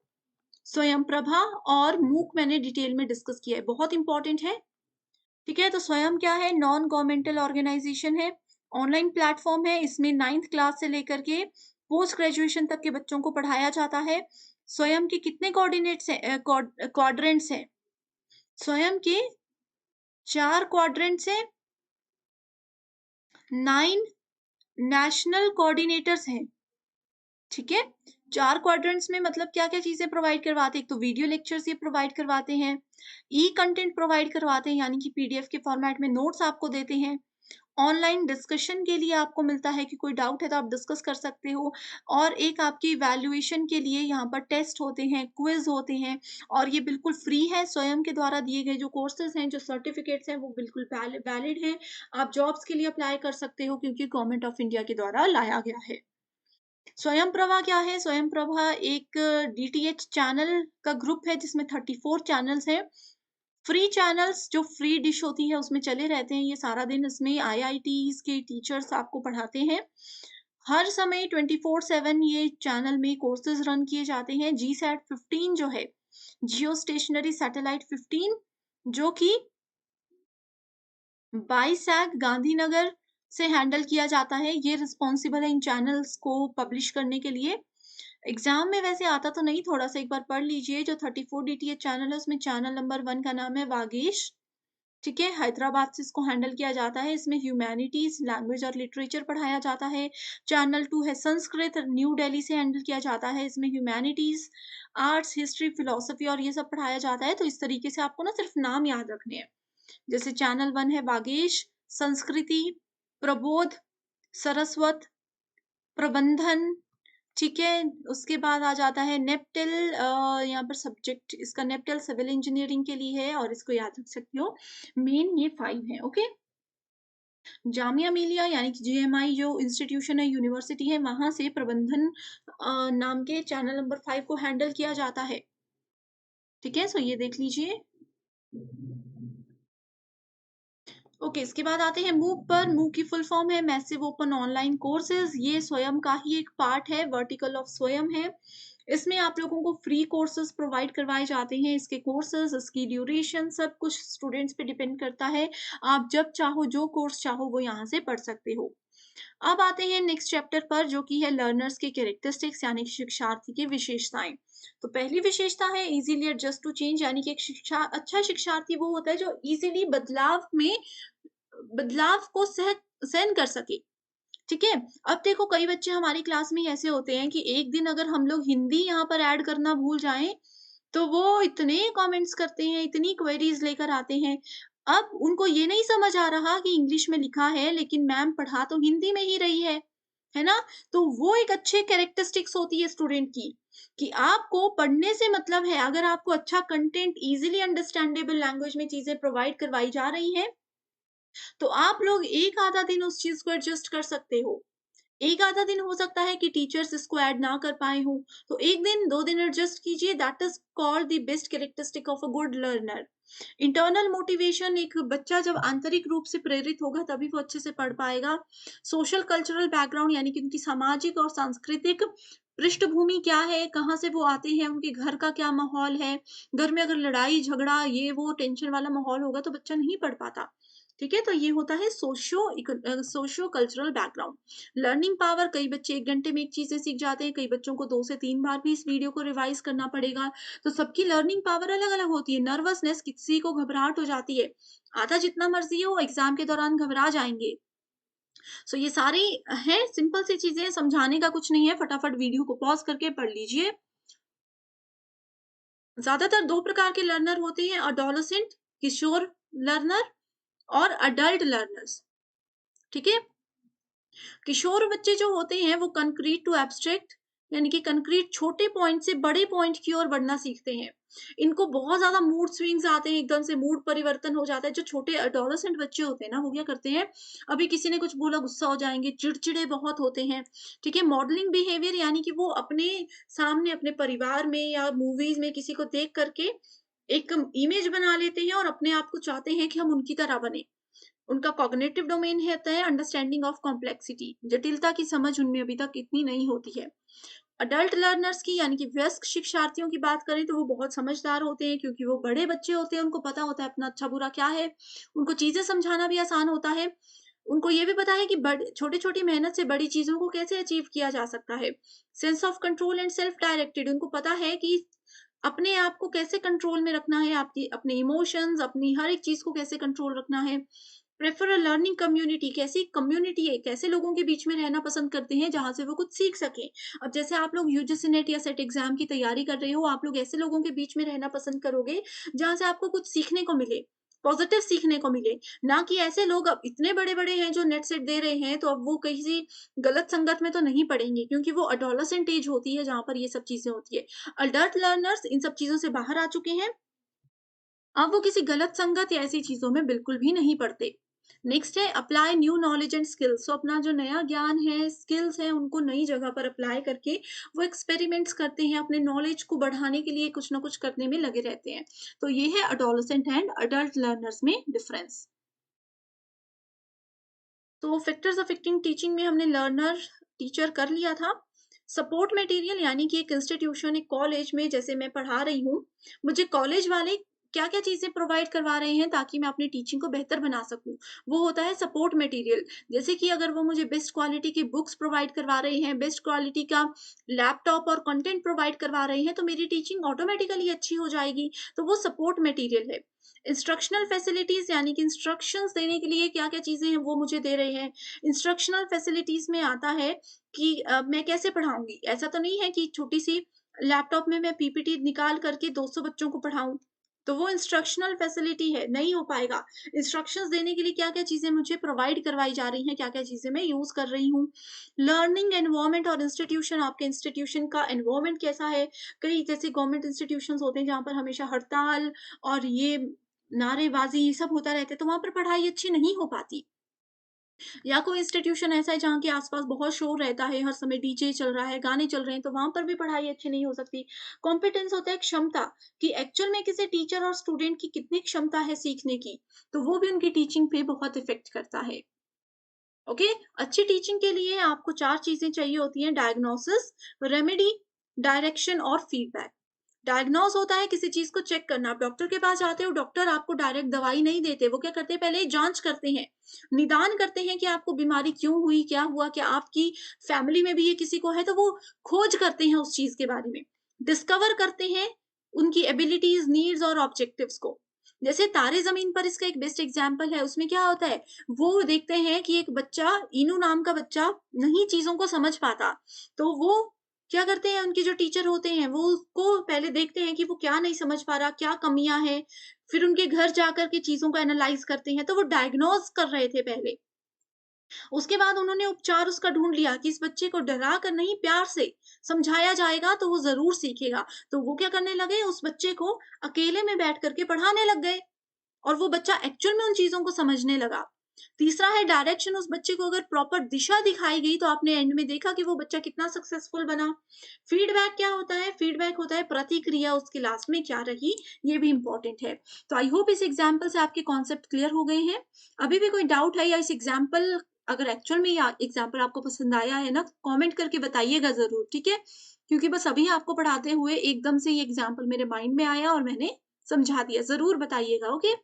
स्वयं प्रभा और मूक मैंने डिटेल में डिस्कस किया है, बहुत इंपॉर्टेंट है। ठीक है, तो स्वयं क्या है, नॉन गवर्नमेंटल ऑर्गेनाइजेशन है, ऑनलाइन प्लेटफॉर्म है। इसमें 9th क्लास से लेकर के पोस्ट ग्रेजुएशन तक के बच्चों को पढ़ाया जाता है। स्वयं के कितने कोऑर्डिनेट्स हैं, क्वाड्रेंट्स हैं, स्वयं के 4 क्वाड्रेंट्स हैं, 9 नेशनल कोऑर्डिनेटर्स हैं। ठीक है, 4 क्वाड्रेंट्स में मतलब क्या क्या चीजें प्रोवाइड करवाते हैं, एक तो वीडियो लेक्चर्स ये प्रोवाइड करवाते हैं, ई कंटेंट प्रोवाइड करवाते हैं यानी कि पीडीएफ के फॉर्मेट में नोट्स आपको देते हैं, ऑनलाइन डिस्कशन के लिए आपको मिलता है कि कोई डाउट है तो आप डिस्कस कर सकते हो, और एक आपकी इवैल्यूएशन के लिए यहाँ पर टेस्ट होते हैं, क्विज होते हैं, और ये बिल्कुल फ्री है। स्वयं के द्वारा दिए गए जो कोर्सेज हैं, जो सर्टिफिकेट्स हैं, वो बिल्कुल वैलिड हैं। आप जॉब्स के लिए अप्लाई कर सकते हो क्योंकि गवर्नमेंट ऑफ इंडिया के द्वारा लाया गया है। स्वयं प्रभा क्या है, स्वयं प्रभा एक डीटीएच चैनल का ग्रुप है जिसमें 34 चैनल्स हैं। फ्री चैनल्स जो फ्री डिश होती है उसमें चले रहते हैं ये सारा दिन। इसमें आईआईटीज के टीचर्स आपको पढ़ाते हैं हर समय 24/7। ये चैनल में कोर्सेज रन किए जाते हैं। GSAT 15 जो है, जियो स्टेशनरी सैटेलाइट 15, जो कि बाईसैग गांधीनगर से हैंडल किया जाता है, ये रिस्पॉन्सिबल है इन चैनल्स को पब्लिश करने के लिए। एग्जाम में वैसे आता तो नहीं, थोड़ा सा एक बार पढ़ लीजिए। जो 34 डीटीएच चैनल है उसमें चैनल नंबर 1 का नाम है वागेश। ठीक है, हैदराबाद से इसको हैंडल किया जाता है। इसमें ह्यूमैनिटीज, लैंग्वेज और लिटरेचर पढ़ाया जाता है। चैनल 2 है संस्कृत, न्यू दिल्ली से हैंडल किया जाता है। इसमें ह्यूमैनिटीज, आर्ट्स, हिस्ट्री, फिलोसफी और ये सब पढ़ाया जाता है। तो इस तरीके से आपको ना सिर्फ नाम याद रखने हैं। जैसे चैनल 1 है वागेश, संस्कृति, प्रबोध, सरस्वत, प्रबंधन। ठीक है, उसके बाद आ जाता है नेप्टल। यहाँ पर सब्जेक्ट इसका नेप्टल सिविल इंजीनियरिंग के लिए है और इसको याद रख सकते हो। मेन ये 5 है। ओके, जामिया मिलिया यानी कि जीएमआई जो इंस्टीट्यूशन है, यूनिवर्सिटी है, वहाँ से प्रबंधन नाम के चैनल नंबर 5 को हैंडल किया जाता है। ठीक है? सो ये देख लीजिए। ओके, इसके बाद आते हैं मूक पर। मूक की फुल फॉर्म है मैसिव ओपन ऑनलाइन कोर्सेज। ये स्वयं का ही एक पार्ट है, वर्टिकल ऑफ स्वयं है। इसमें आप लोगों को फ्री कोर्सेज प्रोवाइड करवाए जाते हैं। इसके कोर्सेज, इसकी ड्यूरेशन सब कुछ स्टूडेंट्स पे डिपेंड करता है। आप जब चाहो, जो कोर्स चाहो वो यहाँ से पढ़ सकते हो। अब आते हैं नेक्स्ट चैप्टर पर, जो कि है लर्नर्स के कैरेक्टरिस्टिक्स यानी कि शिक्षार्थी की विशेषताएं। तो पहली विशेषता है इजीली एडजस्ट टू चेंज, यानी कि एक अच्छा शिक्षार्थी वो होता है जो इजीली बदलाव को सहन कर सके। ठीक है? अब देखो कई बच्चे हमारी क्लास में ऐसे होते हैं कि एक दिन अगर हम लोग हिंदी यहाँ पर ऐड करना भूल जाएँ, तो वो इतने कमेंट्स करते हैं, इतनी क्वेरीज़ लेकर आते हैं। अब उनको ये नहीं समझ आ रहा कि इंग्लिश में लिखा है लेकिन मैम पढ़ा तो हिंदी में ही रही है ना? तो वो एक अच्छे कैरेक्टरिस्टिक्स होती है स्टूडेंट की, कि आपको पढ़ने से मतलब है। अगर आपको अच्छा कंटेंट ईज़िली अंडरस्टैंडेबल लैंग्वेज में चीज़ें प्रोवाइड करवाई जा रही हैं, तो आप लोग 1 आधा दिन उस चीज़ को एडजस्ट कर सकते हो। 1 आधा दिन हो सकता है कि टीचर्स इसको ऐड ना कर पाए हों, तो 1 दिन, 2 दिन एडजस्ट कीजिए। That is called the best characteristic of a good learner. Internal motivation, एक बच्चा जब आंतरिक रूप से प्रेरित होगा तभी वो अच्छे से पढ़ पाएगा। सोशल कल्चरल बैकग्राउंड यानी कि उनकी सामाजिक और सांस्कृतिक पृष्ठभूमि क्या है, कहाँ से वो आते हैं, उनके घर का क्या माहौल है। घर में अगर लड़ाई झगड़ा ये वो टेंशन वाला माहौल होगा तो बच्चा नहीं पढ़ पाता। ठीक है? तो ये होता है socio cultural background. Learning power, कई बच्चे 1 घंटे में एक चीज़ें सीख जाते हैं, कई बच्चों को 2 से 3 बार भी इस वीडियो को रिवाइज़ करना पड़ेगा। तो सबकी लर्निंग पावर अलग-अलग होती है। नर्वसनेस, किसी को घबराहट हो जाती है। आधा जितना मर्ज़ी हो, एग्ज़ाम के दौरान घबरा जाएँगे। सो ये सारी हैं, सिंपल सी चीज़ें हैं, समझाने का कुछ नहीं है, फटाफट वीडियो को पॉज़ करके पढ़ लीजिए। ज़्यादातर 2 प्रकार के लर्नर होते हैं, एडोलेसेंट, किशोर लर्नर और एडल्ट लर्नर्स। ठीक है? किशोर बच्चे जो होते हैं वो कंक्रीट टू एब्स्ट्रैक्ट यानी कि कंक्रीट छोटे पॉइंट से बड़े पॉइंट की ओर बढ़ना सीखते हैं। इनको बहुत ज़्यादा मूड स्विंग्स आते हैं, एकदम से मूड परिवर्तन हो जाता है। जो छोटे एडोलेसेंट बच्चे होते हैं ना, वो क्या करते हैं, अभी किसी ने कुछ बोला गुस्सा हो जाएँगे, चिड़चिड़े बहुत होते हैं। ठीक है? मॉडलिंग बिहेवियर यानी कि वो अपने सामने अपने परिवार में या मूवीज़ में किसी को देख कर के एक इमेज बना लेते हैं और अपने आप को चाहते हैं कि हम उनकी तरह बने। उनका कॉग्निटिव डोमेन होता है अंडरस्टैंडिंग ऑफ कॉम्प्लेक्सिटी, जटिलता की समझ उनमें अभी तक इतनी नहीं होती है। अडल्ट लर्नर्स की यानी कि वयस्क शिक्षार्थियों की बात करें तो वो बहुत समझदार होते हैं, क्योंकि वो बड़े बच्चे होते हैं, उनको पता होता है अपना अच्छा बुरा क्या है। उनको चीजें समझाना भी आसान होता है। उनको ये भी पता है कि बड़े छोटी छोटी मेहनत से बड़ी चीजों को कैसे अचीव किया जा सकता है। Sense of control and self directed, उनको पता है कि अपने आप को कैसे कंट्रोल में रखना है, आपकी अपने इमोशंस, अपनी हर एक चीज को कैसे कंट्रोल रखना है। प्रेफर अ लर्निंग कम्युनिटी, कैसी कम्युनिटी है, कैसे लोगों के बीच में रहना पसंद करते हैं जहाँ से वो कुछ सीख सकें। अब जैसे आप लोग यूजीसी नेट या सेट एग्जाम की तैयारी कर रहे हो, आप लोग ऐसे लोगों के बीच में रहना पसंद करोगे जहाँ से आपको कुछ सीखने को मिले, पॉजिटिव सीखने को मिले। ना कि ऐसे लोग अब इतने बड़े-बड़े हैं जो नेट सेट दे रहे हैं, तो अब वो किसी गलत संगत में तो नहीं पढ़ेंगे, क्योंकि वो एडोलेसेंट एज होती है जहाँ पर ये सब चीज़ें होती है। अडल्ट लर्नर्स इन सब चीज़ों से बाहर आ चुके हैं। अब वो किसी गलत संगत या ऐसी चीज़ों में बिल्कुल भी नहीं पड़ते। नेक्स्ट है apply new knowledge and skills. So अपना जो नया ज्ञान है, स्किल्स हैं, उनको नई जगह पर अप्लाई करके वो एक्सपेरिमेंट्स करते हैं, अपने नॉलेज को बढ़ाने के लिए कुछ ना कुछ करने में लगे रहते हैं। तो ये है एडोलेसेंट एंड अडल्ट लर्नर्स में डिफरेंस। तो फैक्टर्स अफेक्टिंग टीचिंग में हमने लर्नर, टीचर कर लिया था। सपोर्ट मटेरियल यानी कि एक इंस्टीट्यूशन, एक कॉलेज में जैसे मैं पढ़ा रही हूँ, मुझे कॉलेज वाले क्या-क्या चीज़ें प्रोवाइड करवा रहे हैं ताकि मैं अपनी टीचिंग को बेहतर बना सकूँ। वो होता है सपोर्ट मटेरियल। जैसे कि अगर वो मुझे बेस्ट क्वालिटी की बुक्स प्रोवाइड करवा रहे हैं, बेस्ट क्वालिटी का लैपटॉप और कंटेंट प्रोवाइड करवा रहे हैं, तो मेरी टीचिंग ऑटोमेटिकली अच्छी हो जाएगी। तो वो सपोर्ट मटेरियल है। इंस्ट्रक्शनल फैसिलिटीज़ यानी कि इंस्ट्रक्शंस देने के लिए क्या-क्या चीज़ें हैं वो मुझे दे रहे हैं। इंस्ट्रक्शनल फैसिलिटीज़ में आता है कि मैं कैसे पढ़ाऊँगी। ऐसा तो नहीं है कि छोटी-सी लैपटॉप में मैं पीपीटी निकाल करके 200 बच्चों को पढ़ाऊँ। तो वो इंस्ट्रक्शनल फैसिलिटी है, नहीं हो पाएगा। इंस्ट्रक्शंस देने के लिए क्या-क्या चीज़ें मुझे प्रोवाइड करवाई जा रही हैं, क्या-क्या चीज़ें मैं यूज़ कर रही हूँ। लर्निंग एनवायरनमेंट और इंस्टीट्यूशन, आपके इंस्टीट्यूशन का एनवायरनमेंट कैसा है। कई जैसे गवर्नमेंट इंस्टीट्यूशंस होते हैं जहाँ पर हमेशा हड़ताल और ये नारेबाज़ी ये सब होता रहता है, तो वहाँ पर पढ़ाई अच्छी नहीं हो पाती। या कोई इंस्टीट्यूशन ऐसा है जहाँ के आसपास बहुत शोर रहता है, हर समय डीजे चल रहा है, गाने चल रहे हैं, तो वहाँ पर भी पढ़ाई अच्छी नहीं हो सकती। कॉम्पिटेंस होता है क्षमता, कि एक्चुअल में किसी टीचर और स्टूडेंट की कितनी क्षमता है सीखने की, तो वो भी उनकी टीचिंग पे बहुत इफ़ेक्ट करता है। ओके? अच्छी टीचिंग के लिए आपको 4 चीज़ें चाहिए होती हैं: डायग्नोसिस, रेमेडी, डायरेक्शन और फीडबैक। डायग्नोज़ होता है किसी चीज़ को चेक करना। आप डॉक्टर के पास जाते हो, डॉक्टर आपको डायरेक्ट दवाई नहीं देते, वो क्या करते हैं, पहले जाँच करते हैं, निदान करते हैं कि आपको बीमारी क्यों हुई, क्या हुआ, क्या आपकी फैमिली में भी ये किसी को है, तो वो खोज करते हैं उस चीज़ के बारे में। डिस्कवर करते हैं उनकी एबिलिटीज़, नीड्स और ऑब्जेक्टिव्स को। जैसे तारे ज़मीन पर इसका एक बेस्ट एग्ज़ाम्पल है, उसमें क्या होता है, वो देखते हैं कि एक बच्चा, इनू नाम का बच्चा नहीं चीज़ों को समझ पाता, तो वो क्या करते हैं, उनके जो टीचर होते हैं वो उसको पहले देखते हैं कि वो क्या नहीं समझ पा रहा, क्या कमियाँ हैं, फिर उनके घर जाकर के चीज़ों को एनालाइज़ करते हैं, तो वो डायग्नोज़ कर रहे थे पहले। उसके बाद उन्होंने उपचार उसका ढूँढ लिया कि इस बच्चे को डरा कर नहीं, प्यार से समझाया जाएगा तो वो ज़रूर सीखेगा। तो वो क्या करने लगे, उस बच्चे को अकेले में बैठ कर के पढ़ाने लग गए। और वो बच्चा एक्चुअल में उन चीज़ों को समझने लगा। तीसरा है डायरेक्शन, उस बच्चे को अगर प्रॉपर दिशा दिखाई गई तो आपने एंड में देखा कि वो बच्चा कितना सक्सेसफुल बना। फीडबैक क्या होता है? फीडबैक होता है प्रतिक्रिया उसकी लास्ट में क्या रही, ये भी इम्पोर्टेंट है। तो आई होप इस एग्ज़ाम्पल से आपके कॉन्सेप्ट क्लियर हो गए हैं। अभी भी कोई डाउट है या इस एग्ज़ाम्पल, अगर एक्चुअल में या एग्ज़ाम्पल आपको पसंद आया है ना, कमेंट करके बताइएगा ज़रूर, ठीक है? क्योंकि बस अभी आपको पढ़ाते हुए एकदम से ये एग्ज़ाम्पल मेरे माइंड में आया और मैंने समझा दिया। ज़रूर बताइएगा, ओके?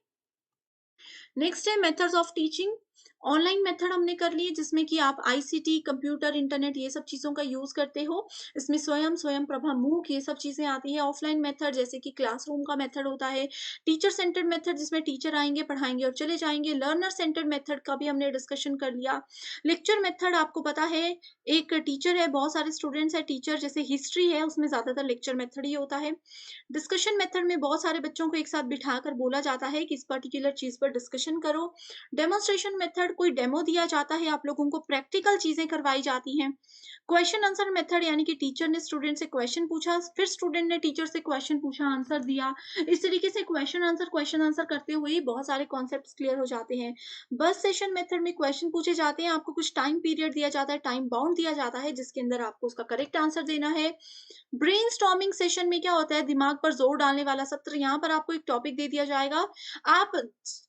नेक्स्ट है methods of teaching. Online method हमने कर लिए जिसमें कि आप आईसीटी, कंप्यूटर, इंटरनेट ये सब चीज़ों का यूज़ करते हो। इसमें स्वयं प्रभा, मूक ये सब चीज़ें आती हैं। ऑफलाइन मेथड जैसे कि क्लासरूम का मेथड होता है। टीचर सेंटर्ड मेथड जिसमें टीचर आएँगे, पढ़ाएँगे और चले जाएँगे। लर्नर सेंटर्ड मेथड का भी हमने डिस्कशन कर लिया। लेक्चर मेथड आपको पता है, एक टीचर है, बहुत सारे स्टूडेंट्स हैं, टीचर जैसे हिस्ट्री है उसमें ज़्यादातर लेक्चर मेथड ही होता है। डिस्कशन मेथड में बहुत सारे बच्चों को एक साथ बिठाकर बोला जाता है कि इस पर्टिकुलर चीज़ पर डिस्कशन करो। डेमोन्स्ट्रेशन मेथड, कोई डेमो दिया जाता है, आप लोगों को प्रैक्टिकल चीज़ें करवाई जाती हैं। क्वेश्चन आंसर मेथड यानी कि टीचर ने स्टूडेंट से क्वेश्चन पूछा, फिर स्टूडेंट ने टीचर से क्वेश्चन पूछा, आंसर दिया। इस तरीके से क्वेश्चन आंसर करते हुए ही बहुत सारे कॉन्सेप्ट्स क्लियर हो जाते हैं। बस सेशन मेथड में क्वेश्चन पूछे जाते हैं, आपको कुछ टाइम पीरियड दिया जाता है, टाइम बाउंड दिया जाता है जिसके अंदर आपको उसका करेक्ट आंसर देना है। ब्रेनस्टॉर्मिंग सेशन में क्या होता है, दिमाग पर जोर डालने वाला सत्र। यहाँ पर आपको एक टॉपिक दे दिया जाएगा, आप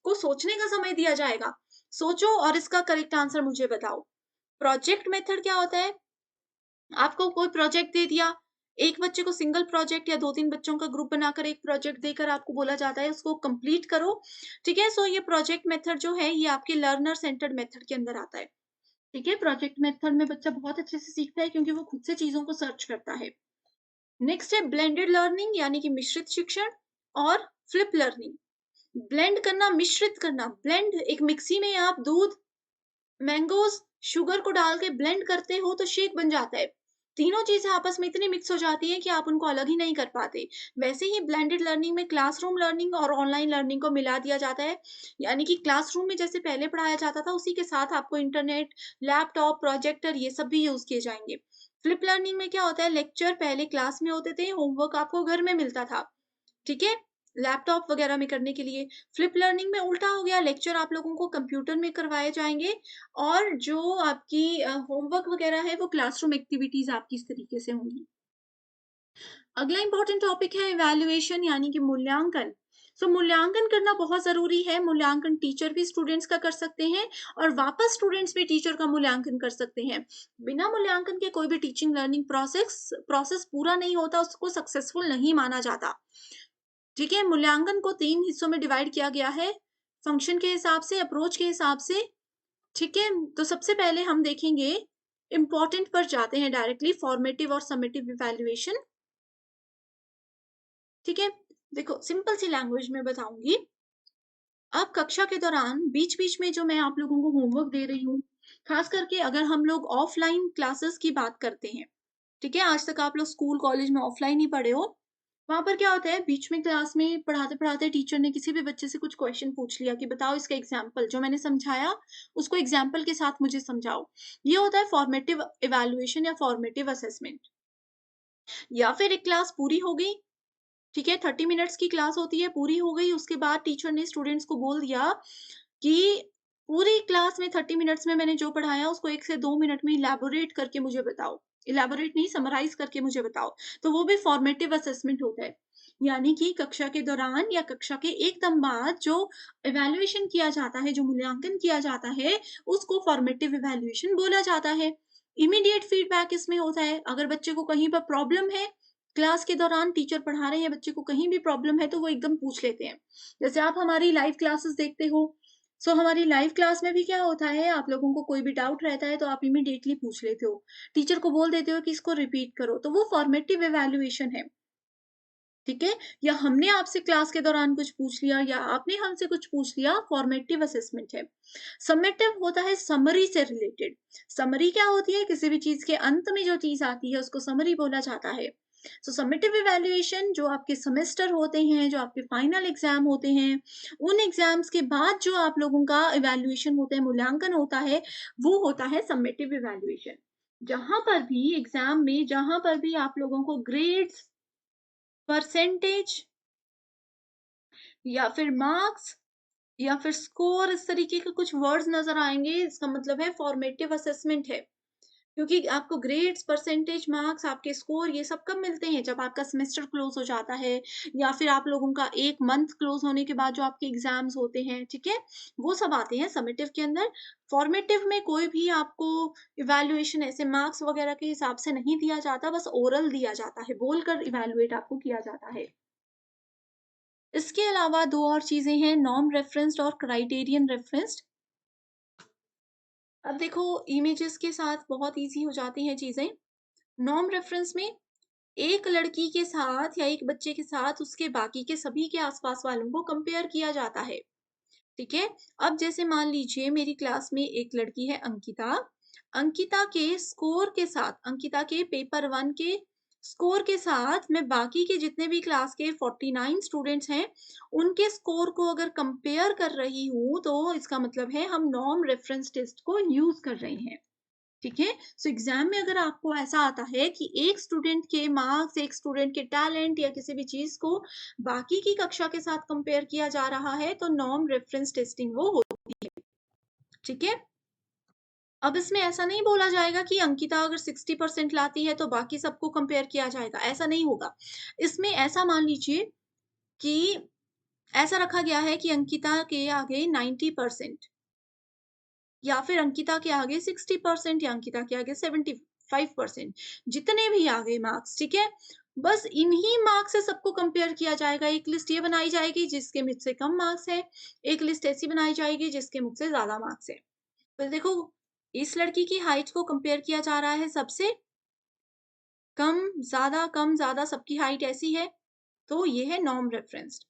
को सोचने का समय दिया जाएगा, सोचो और इसका करेक्ट आंसर मुझे बताओ। प्रोजेक्ट मेथड क्या होता है, आपको कोई प्रोजेक्ट दे दिया, एक बच्चे को सिंगल प्रोजेक्ट या 2-3 बच्चों का ग्रुप बनाकर एक प्रोजेक्ट देकर आपको बोला जाता है उसको कंप्लीट करो। ठीक है? सो ये प्रोजेक्ट मेथड जो है ये आपके लर्नर सेंटर्ड मेथड के अंदर आता है। ठीक है? प्रोजेक्ट मेथड में बच्चा बहुत अच्छे से सीखता है क्योंकि वो खुद से चीज़ों को सर्च करता है। नेक्स्ट है ब्लेंडेड लर्निंग यानी कि मिश्रित शिक्षण और फ्लिप लर्निंग। ब्लेंड करना, मिश्रित करना। ब्लेंड एक मिक्सी में आप दूध, मैंगोज़, शुगर को डाल के ब्लेंड करते हो तो शेक बन जाता है। तीनों चीज़ें आपस में इतनी मिक्स हो जाती हैं कि आप उनको अलग ही नहीं कर पाते। वैसे ही ब्लेंडेड लर्निंग में क्लासरूम लर्निंग और ऑनलाइन लर्निंग को मिला दिया जाता है। यानी कि क्लासरूम में जैसे पहले पढ़ाया जाता था उसी के साथ आपको इंटरनेट, लैपटॉप, प्रोजेक्टर ये सब भी यूज़ किए जाएँगे। फ्लिप लर्निंग में क्या होता है, लेक्चर पहले क्लास में होते थे, होमवर्क आपको घर में मिलता था। ठीक है? लैपटॉप वगैरह में करने के लिए। फ्लिप लर्निंग में उल्टा हो गया, लेक्चर आप लोगों को कंप्यूटर में करवाए जाएँगे और जो आपकी होमवर्क वगैरह है वो क्लासरूम एक्टिविटीज़ आपकी इस तरीके से होंगी। अगला इम्पोर्टेंट टॉपिक है इवैल्यूएशन यानी कि मूल्यांकन। मूल्यांकन करना बहुत ज़रूरी है। मूल्यांकन टीचर भी स्टूडेंट्स का कर सकते हैं और वापस स्टूडेंट्स भी टीचर का मूल्यांकन कर सकते हैं। बिना मूल्यांकन के कोई भी टीचिंग लर्निंग प्रोसेस प्रोसेस पूरा नहीं होता, उसको सक्सेसफुल नहीं माना जाता। ठीक है? मूल्यांकन को 3 हिस्सों में डिवाइड किया गया है, फंक्शन के हिसाब से, अप्रोच के हिसाब से। ठीक है? तो सबसे पहले हम देखेंगे, इम्पोर्टेंट पर जाते हैं डायरेक्टली, फॉर्मेटिव और समेटिव इवैल्यूएशन। ठीक है? देखो सिंपल सी लैंग्वेज में बताऊँगी। अब कक्षा के दौरान बीच-बीच में जो मैं आप लोगों को होमवर्क दे रही हूँ, खास करके अगर हम लोग ऑफलाइन क्लासेस की बात करते हैं, ठीक है? आज तक आप लोग स्कूल, कॉलेज में ऑफलाइन ही पढ़े हो। वहाँ पर क्या होता है, बीच में क्लास में पढ़ाते-पढ़ाते टीचर ने किसी भी बच्चे से कुछ क्वेश्चन पूछ लिया कि बताओ इसका एग्ज़ाम्पल, जो मैंने समझाया उसको एग्ज़ाम्पल के साथ मुझे समझाओ। ये होता है फॉर्मेटिव इवैल्यूएशन या फॉर्मेटिव असेसमेंट। या फिर एक क्लास पूरी हो गई, ठीक है? 30 मिनट्स की क्लास होती है, पूरी हो गई, उसके बाद टीचर ने स्टूडेंट्स को बोल दिया कि पूरी क्लास में 30 मिनट्स में मैंने जो पढ़ाया उसको 1 से 2 मिनट में इलैबोरेट करके मुझे बताओ। इलैबोरेट नहीं, समराइज़ करके मुझे बताओ। तो वो भी फॉर्मेटिव असेसमेंट होता है। यानी कि कक्षा के दौरान या कक्षा के एकदम बाद जो इवैल्यूएशन किया जाता है, जो मूल्यांकन किया जाता है, उसको फॉर्मेटिव इवैल्यूएशन बोला जाता है। इमीडिएट फीडबैक इसमें होता है, अगर बच्चे को कहीं पर प्रॉब्लम है, क्लास के दौरान टीचर पढ़ा रहे हैं, बच्चे को कहीं भी प्रॉब्लम है तो वो एकदम पूछ लेते हैं। जैसे आप हमारी लाइव क्लासेस देखते हो, सो हमारी लाइव क्लास में भी क्या होता है, आप लोगों को कोई भी डाउट रहता है तो आप इमीडिएटली पूछ लेते हो, टीचर को बोल देते हो कि इसको रिपीट करो, तो वो फॉर्मेटिव इवैल्यूएशन है। ठीक है? या हमने आपसे क्लास के दौरान कुछ पूछ लिया या आपने हमसे कुछ पूछ लिया, फॉर्मेटिव असेसमेंट है। समेटिव होता है समरी से रिलेटेड। समरी क्या होती है? किसी भी चीज के अंत में जो चीज आती है उसको समरी बोला जाता है। सो समेटिव इवैल्यूएशन जो आपके सेमेस्टर होते हैं, जो आपके फाइनल एग्जाम होते हैं, उन एग्जाम्स के बाद जो आप लोगों का इवैल्यूएशन होता है, मूल्यांकन होता है, वो होता है समेटिव इवैल्यूएशन। जहां पर भी एग्जाम में, जहां पर भी आप लोगों को ग्रेड्स, परसेंटेज या फिर मार्क्स या फिर स्कोर, इस तरीके के कुछ वर्ड्स नजर आएंगे, इसका मतलब है फॉर्मेटिव असेसमेंट है। क्योंकि आपको ग्रेड्स, परसेंटेज, मार्क्स, आपके स्कोर, ये सब कब मिलते हैं? जब आपका सेमेस्टर क्लोज हो जाता है या फिर आप लोगों का एक मंथ क्लोज होने के बाद जो आपके एग्जाम्स होते हैं, ठीक है, वो सब आते हैं समेटिव के अंदर। फॉर्मेटिव में कोई भी आपको इवैल्यूएशन ऐसे मार्क्स वगैरह के हिसाब से नहीं दिया जाता, बस ओरल दिया जाता है, बोलकर इवैल्यूएट आपको किया जाता है। इसके अलावा 2 और चीज़ें हैं, नॉर्म रेफरेंस्ड और क्राइटेरियन रेफरेंस्ड। अब देखो, इमेजेस के साथ बहुत ईज़ी हो जाती हैं चीज़ें। नॉर्म रेफरेंस में एक लड़की के साथ या एक बच्चे के साथ उसके बाकी के सभी के आस-पास वालों को कंपेयर किया जाता है, ठीक है? अब जैसे मान लीजिए मेरी क्लास में एक लड़की है अंकिता, अंकिता के स्कोर के साथ, अंकिता के पेपर 1 के स्कोर के साथ मैं बाकी के जितने भी क्लास के 49 स्टूडेंट्स हैं, उनके स्कोर को अगर कंपेयर कर रही हूँ, तो इसका मतलब है हम नॉर्म रेफरेंस टेस्ट को यूज़ कर रहे हैं। ठीक है? सो एग्ज़ाम में अगर आपको ऐसा आता है कि एक स्टूडेंट के मार्क्स, एक स्टूडेंट के टैलेंट या किसी भी चीज़ को बाकी की कक्षा के साथ कंपेयर किया जा रहा है, तो नॉर्म रेफरेंस टेस्टिंग वो होती है। ठीक है? अब इसमें ऐसा नहीं बोला जाएगा कि अंकिता अगर 60% लाती है तो बाकी सबको कंपेयर किया जाएगा, ऐसा नहीं होगा। इसमें ऐसा मान लीजिए कि ऐसा रखा गया है कि अंकिता के आगे 90% या फिर अंकिता के आगे 60% या अंकिता के आगे 75%, जितने भी आ गए मार्क्स, ठीक है? बस इन्हीं मार्क्स से सबको कंपेयर किया जाएगा। एक लिस्ट ये बनाई जाएगी जिसके मुझसे कम मार्क्स है, एक लिस्ट ऐसी बनाई जाएगी जिसके मुझसे ज़्यादा मार्क्स है। तो देखो, इस लड़की की हाइट को कंपेयर किया जा रहा है सबसे, कम ज़्यादा सबकी हाइट ऐसी है, तो ये है नॉर्म रेफरेंस्ड।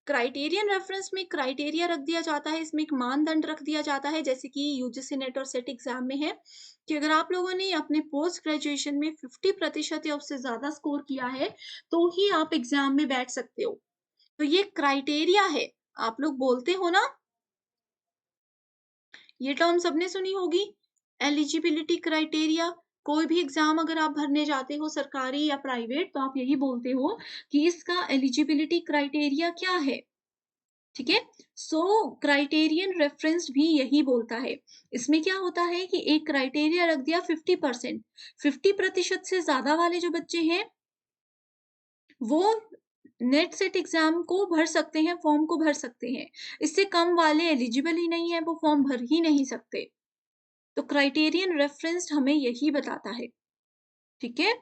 क्राइटेरियन रेफरेंस में क्राइटेरिया रख दिया जाता है, इसमें एक मानदंड रख दिया जाता है, जैसे कि यूजीसी नेट और सेट एग्जाम में है कि अगर आप लोगों ने अपने पोस्ट ग्रेजुएशन में 50% या उससे ज्यादा स्कोर किया है, तो ही आप एग्जाम में बैठ सकते हो। तो ये क्राइटेरिया है। आप लोग बोलते हो ना, ये टर्म सबने सुनी होगी, एलिजिबिलिटी क्राइटेरिया। कोई भी एग्जाम अगर आप भरने जाते हो, सरकारी या प्राइवेट, तो आप यही बोलते हो कि इसका एलिजिबिलिटी क्राइटेरिया क्या है। ठीक है? सो क्राइटेरियन रेफरेंस भी यही बोलता है। इसमें क्या होता है कि एक क्राइटेरिया रख दिया 50%, 50% से ज्यादा वाले जो बच्चे हैं वो नेट सेट एग्जाम को भर सकते हैं, फॉर्म को भर सकते हैं। इससे कम वाले एलिजिबल ही नहीं है, वो फॉर्म भर ही नहीं सकते। तो क्राइटेरियन रेफरेंस हमें यही बताता है। ठीक है?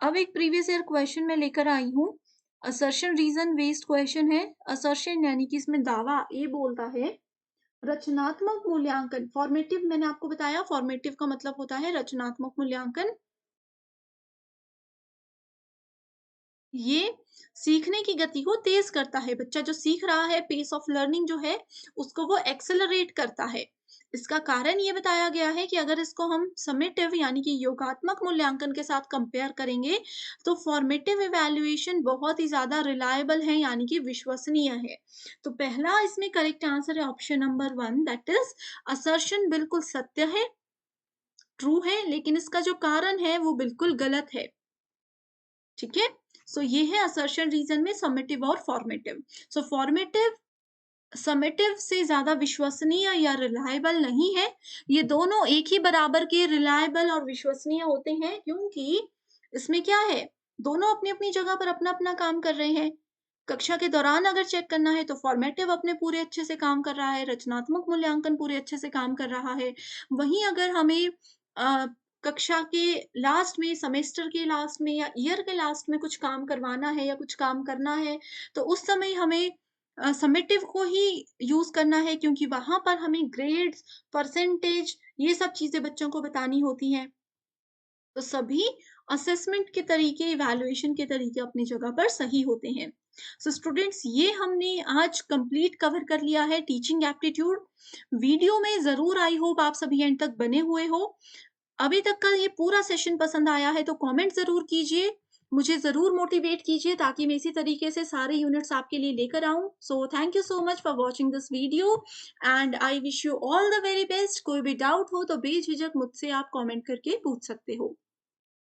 अब एक प्रीवियस ईयर क्वेश्चन मैं लेकर आई हूँ। असर्शन रीजन बेस्ड क्वेश्चन है। असर्शन यानी कि इसमें दावा ए बोलता है, रचनात्मक मूल्यांकन, फॉर्मेटिव मैंने आपको बताया, फॉर्मेटिव का मतलब होता है रचनात्मक मूल्यांकन। ये सीखने की गति को तेज करता है। बच्चा जो सीख रहा है, पेस ऑफ लर्निंग जो है, उसको वो एक्सेलरेट करता है। इसका कारण ये बताया गया है कि अगर इसको हम समेटिव यानी कि योगात्मक मूल्यांकन के साथ कंपेयर करेंगे, तो फॉर्मेटिव इवैल्यूएशन बहुत ही ज्यादा रिलायबल है, यानी कि विश्वसनीय है। तो पहला इसमें करेक्ट आंसर है option number 1, that is assertion बिल्कुल सत्य है, ट्रू है, लेकिन इसका जो कारण है वो बिल्कुल गलत है। ठीक है? सो ये है असर्शन रीजन में समेटिव और फॉर्मेटिव। सो फॉर्मेटिव समेटिव से ज़्यादा विश्वसनीय या रिलायबल नहीं है। ये दोनों एक ही बराबर के रिलायबल और विश्वसनीय होते हैं, क्योंकि इसमें क्या है, दोनों अपनी-अपनी जगह पर अपना-अपना काम कर रहे हैं। कक्षा के दौरान अगर चेक करना है तो फॉर्मेटिव अपने पूरे अच्छे से काम कर रहा है, रचनात्मक मूल्यांकन पूरे अच्छे से काम कर रहा है। वहीं अगर हमें कक्षा के लास्ट में, सेमेस्टर के लास्ट में या ईयर के लास्ट में कुछ काम करवाना है या कुछ काम करना है, तो उस समय हमें समेटिव को ही यूज़ करना है, क्योंकि वहाँ पर हमें ग्रेड्स, परसेंटेज ये सब चीज़ें बच्चों को बतानी होती हैं। तो सभी असेसमेंट के तरीके, इवैल्यूएशन के तरीके अपनी जगह पर सही होते हैं। सो स्टूडेंट्स, ये हमने आज कंप्लीट कवर कर लिया है टीचिंग एप्टीट्यूड। वीडियो में ज़रूर आई होप आप सभी एंड तक बने हुए हो। अभी तक का ये पूरा सेशन पसंद आया है तो कमेंट ज़रूर कीजिए। मुझे ज़रूर मोटिवेट कीजिए ताकि मैं इसी तरीके से सारे यूनिट्स आपके लिए लेकर आऊँ। So thank you so much for watching this video and I wish you all the very best. कोई भी डाउट हो तो बेझिझक मुझसे आप कमेंट करके पूछ सकते हो।